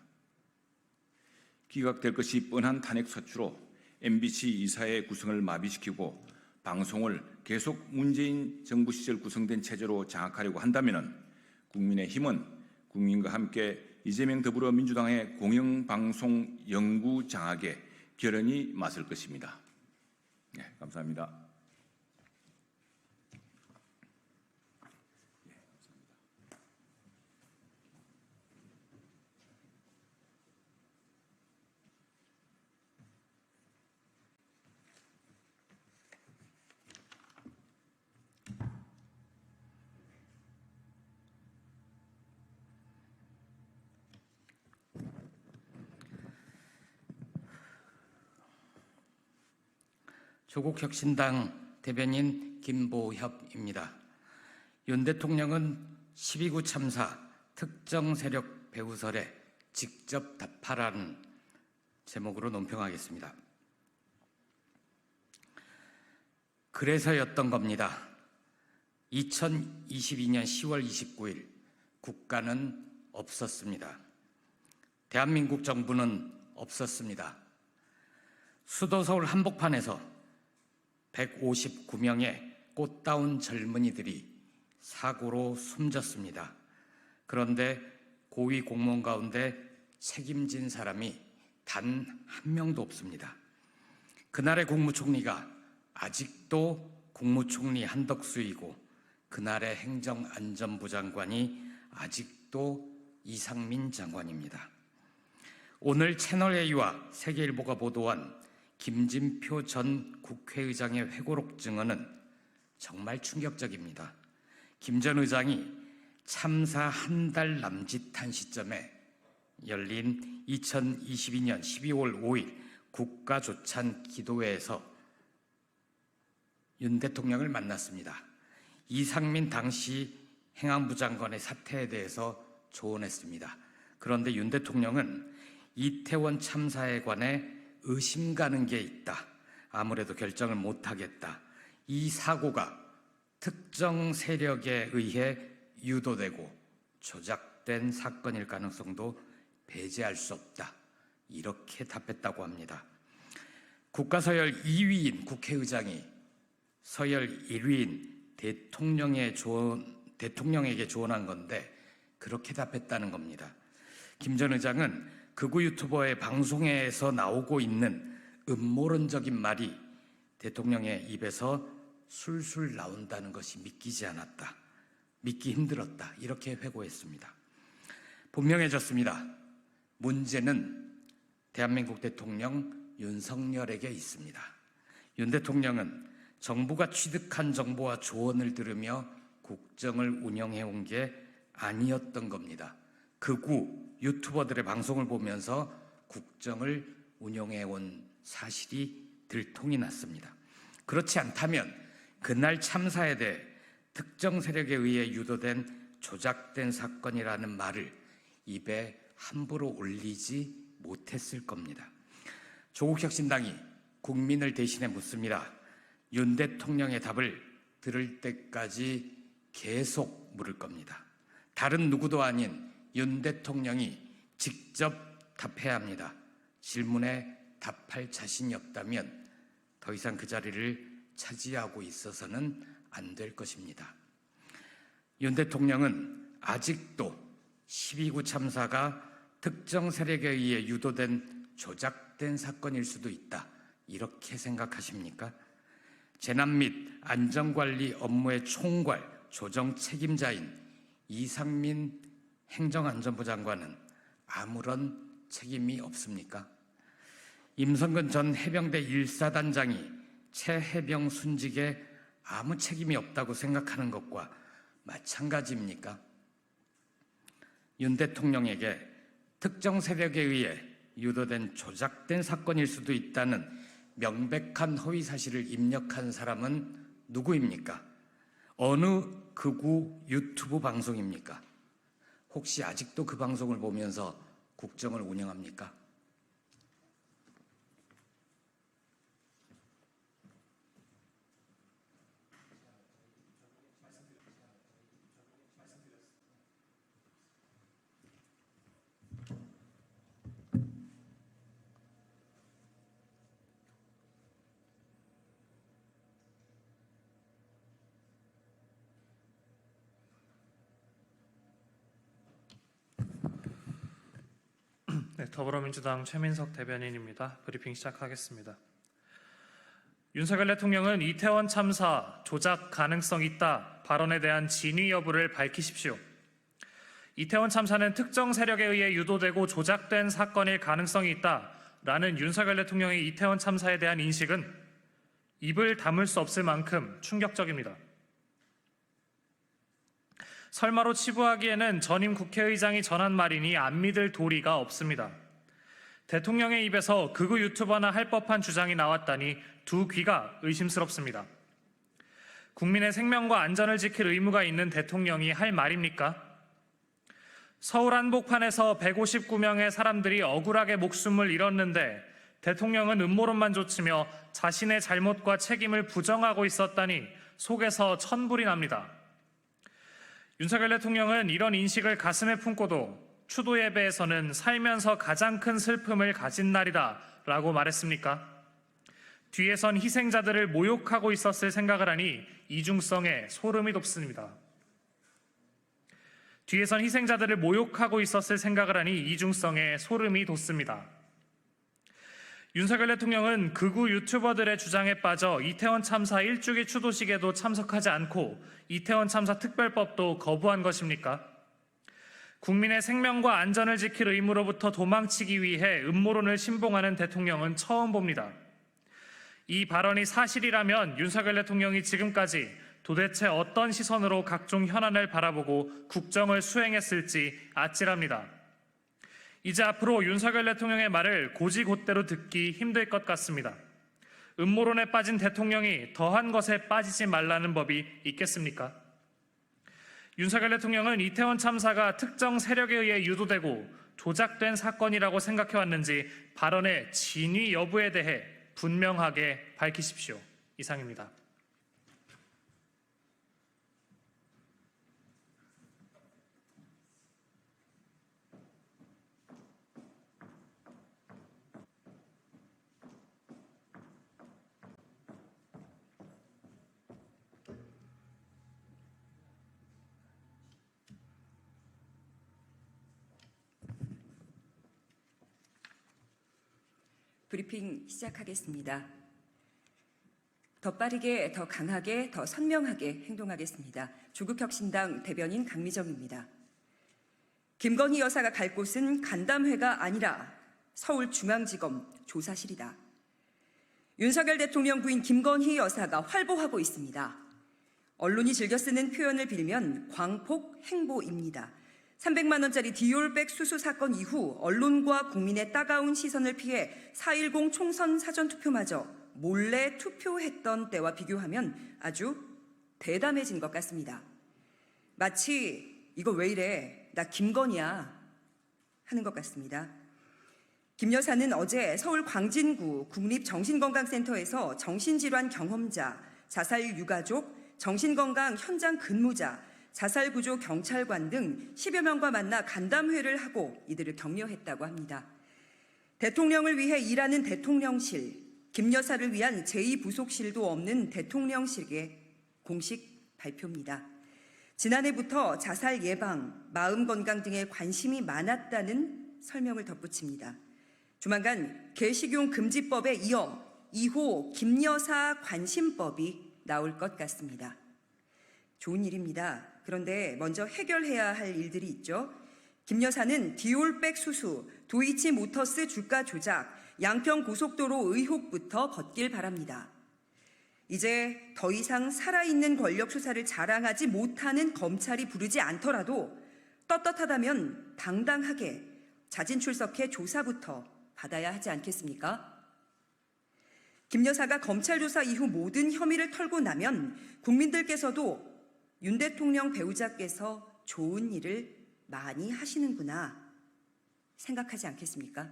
기각될 것이 뻔한 탄핵 소추로 MBC 이사회 구성을 마비시키고 방송을 계속 문재인 정부 시절 구성된 체제로 장악하려고 한다면 국민의힘은 국민과 함께 이재명 더불어민주당의 공영방송 영구 장악에 결연히 맞설 것입니다. 네, 감사합니다. 조국혁신당 대변인 김보협입니다. 윤 대통령은 12구 참사 특정 세력 배후설에 직접 답하라는 제목으로 논평하겠습니다. 그래서였던 겁니다. 2022년 10월 29일 국가는 없었습니다. 대한민국 정부는 없었습니다. 수도 서울 한복판에서 159명의 꽃다운 젊은이들이 사고로 숨졌습니다. 그런데 고위 공무원 가운데 책임진 사람이 단 한 명도 없습니다. 그날의 국무총리가 아직도 국무총리 한덕수이고 그날의 행정안전부 장관이 아직도 이상민 장관입니다. 오늘 채널A와 세계일보가 보도한 김진표 전 국회의장의 회고록 증언은 정말 충격적입니다. 김 전 의장이 참사 한 달 남짓한 시점에 열린 2022년 12월 5일 국가조찬 기도회에서 윤 대통령을 만났습니다. 이상민 당시 행안부 장관의 사태에 대해서 조언했습니다. 그런데 윤 대통령은 이태원 참사에 관해 의심 가는 게 있다. 아무래도 결정을 못하겠다. 이 사고가 특정 세력에 의해 유도되고 조작된 사건일 가능성도 배제할 수 없다. 이렇게 답했다고 합니다. 국가서열 2위인 국회의장이 서열 1위인 대통령에게 조언한 건데 그렇게 답했다는 겁니다. 김 전 의장은 극우 유튜버의 방송에서 나오고 있는 음모론적인 말이 대통령의 입에서 술술 나온다는 것이 믿기지 않았다. 믿기 힘들었다. 이렇게 회고했습니다. 분명해졌습니다. 문제는 대한민국 대통령 윤석열에게 있습니다. 윤 대통령은 정부가 취득한 정보와 조언을 들으며 국정을 운영해온 게 아니었던 겁니다. 극우 유튜버들의 방송을 보면서 국정을 운영해온 사실이 들통이 났습니다. 그렇지 않다면 그날 참사에 대해 특정 세력에 의해 유도된 조작된 사건이라는 말을 입에 함부로 올리지 못했을 겁니다. 조국혁신당이 국민을 대신해 묻습니다. 윤 대통령의 답을 들을 때까지 계속 물을 겁니다. 다른 누구도 아닌 윤 대통령이 직접 답해야 합니다. 질문에 답할 자신이 없다면 더 이상 그 자리를 차지하고 있어서는 안 될 것입니다. 윤 대통령은 아직도 12구 참사가 특정 세력에 의해 유도된 조작된 사건일 수도 있다. 이렇게 생각하십니까? 재난 및 안전관리 업무의 총괄 조정 책임자인 이상민 행정안전부 장관은 아무런 책임이 없습니까? 임성근 전 해병대 1사단장이 최 해병 순직에 아무 책임이 없다고 생각하는 것과 마찬가지입니까? 윤 대통령에게 특정 세력에 의해 유도된 조작된 사건일 수도 있다는 명백한 허위 사실을 입력한 사람은 누구입니까? 어느 극우 유튜브 방송입니까? 혹시 아직도 그 방송을 보면서 국정을 운영합니까? 네, 더불어민주당 최민석 대변인입니다. 브리핑 시작하겠습니다. 윤석열 대통령은 이태원 참사 조작 가능성 있다 발언에 대한 진위 여부를 밝히십시오. 이태원 참사는 특정 세력에 의해 유도되고 조작된 사건일 가능성이 있다라는 윤석열 대통령의 이태원 참사에 대한 인식은 입을 다물 수 없을 만큼 충격적입니다. 설마로 치부하기에는 전임 국회의장이 전한 말이니 안 믿을 도리가 없습니다. 대통령의 입에서 극우 유튜버나 할 법한 주장이 나왔다니 두 귀가 의심스럽습니다. 국민의 생명과 안전을 지킬 의무가 있는 대통령이 할 말입니까? 서울 한복판에서 159명의 사람들이 억울하게 목숨을 잃었는데 대통령은 음모론만 좇으며 자신의 잘못과 책임을 부정하고 있었다니 속에서 천불이 납니다. 윤석열 대통령은 이런 인식을 가슴에 품고도 추도 예배에서는 살면서 가장 큰 슬픔을 가진 날이다 라고 말했습니까? 뒤에선 희생자들을 모욕하고 있었을 생각을 하니 이중성에 소름이 돋습니다. 뒤에선 희생자들을 모욕하고 있었을 생각을 하니 이중성에 소름이 돋습니다. 윤석열 대통령은 극우 유튜버들의 주장에 빠져 이태원 참사 1주기 추도식에도 참석하지 않고 이태원 참사 특별법도 거부한 것입니까? 국민의 생명과 안전을 지킬 의무로부터 도망치기 위해 음모론을 신봉하는 대통령은 처음 봅니다. 이 발언이 사실이라면 윤석열 대통령이 지금까지 도대체 어떤 시선으로 각종 현안을 바라보고 국정을 수행했을지 아찔합니다. 이제 앞으로 윤석열 대통령의 말을 고지곳대로 듣기 힘들 것 같습니다. 음모론에 빠진 대통령이 더한 것에 빠지지 말라는 법이 있겠습니까? 윤석열 대통령은 이태원 참사가 특정 세력에 의해 유도되고 조작된 사건이라고 생각해왔는지 발언의 진위 여부에 대해 분명하게 밝히십시오. 이상입니다. 브리핑 시작하겠습니다. 더 빠르게, 더 강하게, 더 선명하게 행동하겠습니다. 조국혁신당 대변인 강미정입니다. 김건희 여사가 갈 곳은 간담회가 아니라 서울중앙지검 조사실이다. 윤석열 대통령 부인 김건희 여사가 활보하고 있습니다. 언론이 즐겨 쓰는 표현을 빌면 광폭 행보입니다. 300만 원짜리 디올백 수수 사건 이후 언론과 국민의 따가운 시선을 피해 4.10 총선 사전투표마저 몰래 투표했던 때와 비교하면 아주 대담해진 것 같습니다. 마치 이거 왜 이래? 나 김건희야 하는 것 같습니다. 김 여사는 어제 서울 광진구 국립정신건강센터에서 정신질환 경험자, 자살 유가족, 정신건강 현장 근무자, 자살구조 경찰관 등 10여 명과 만나 간담회를 하고 이들을 격려했다고 합니다. 대통령을 위해 일하는 대통령실, 김 여사를 위한 제2부속실도 없는 대통령실의 공식 발표입니다. 지난해부터 자살 예방, 마음 건강 등에 관심이 많았다는 설명을 덧붙입니다. 조만간 개식용 금지법에 이어 2호 김 여사 관심법이 나올 것 같습니다. 좋은 일입니다. 그런데 먼저 해결해야 할 일들이 있죠. 김 여사는 디올백 수수, 도이치모터스 주가 조작, 양평 고속도로 의혹부터 걷길 바랍니다. 이제 더 이상 살아있는 권력 수사를 자랑하지 못하는 검찰이 부르지 않더라도 떳떳하다면 당당하게 자진 출석해 조사부터 받아야 하지 않겠습니까? 김 여사가 검찰 조사 이후 모든 혐의를 털고 나면 국민들께서도 윤 대통령 배우자께서 좋은 일을 많이 하시는구나 생각하지 않겠습니까?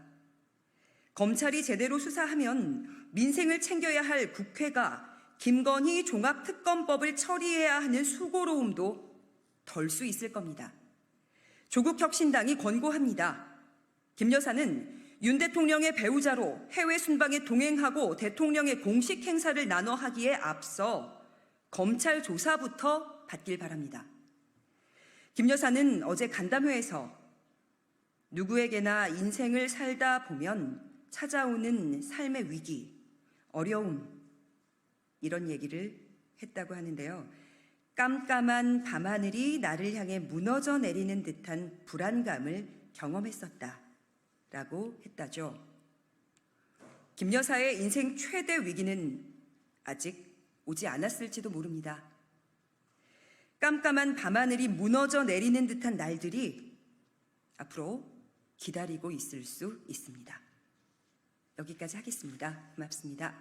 검찰이 제대로 수사하면 민생을 챙겨야 할 국회가 김건희 종합특검법을 처리해야 하는 수고로움도 덜 수 있을 겁니다. 조국혁신당이 권고합니다. 김 여사는 윤 대통령의 배우자로 해외 순방에 동행하고 대통령의 공식 행사를 나눠 하기에 앞서 검찰 조사부터 받길 바랍니다. 김 여사는 어제 간담회에서 누구에게나 인생을 살다 보면 찾아오는 삶의 위기, 어려움, 이런 얘기를 했다고 하는데요. 깜깜한 밤하늘이 나를 향해 무너져 내리는 듯한 불안감을 경험했었다라고 했다죠. 김 여사의 인생 최대 위기는 아직 오지 않았을지도 모릅니다. 깜깜한 밤하늘이 무너져 내리는 듯한 날들이 앞으로 기다리고 있을 수 있습니다. 여기까지 하겠습니다. 고맙습니다.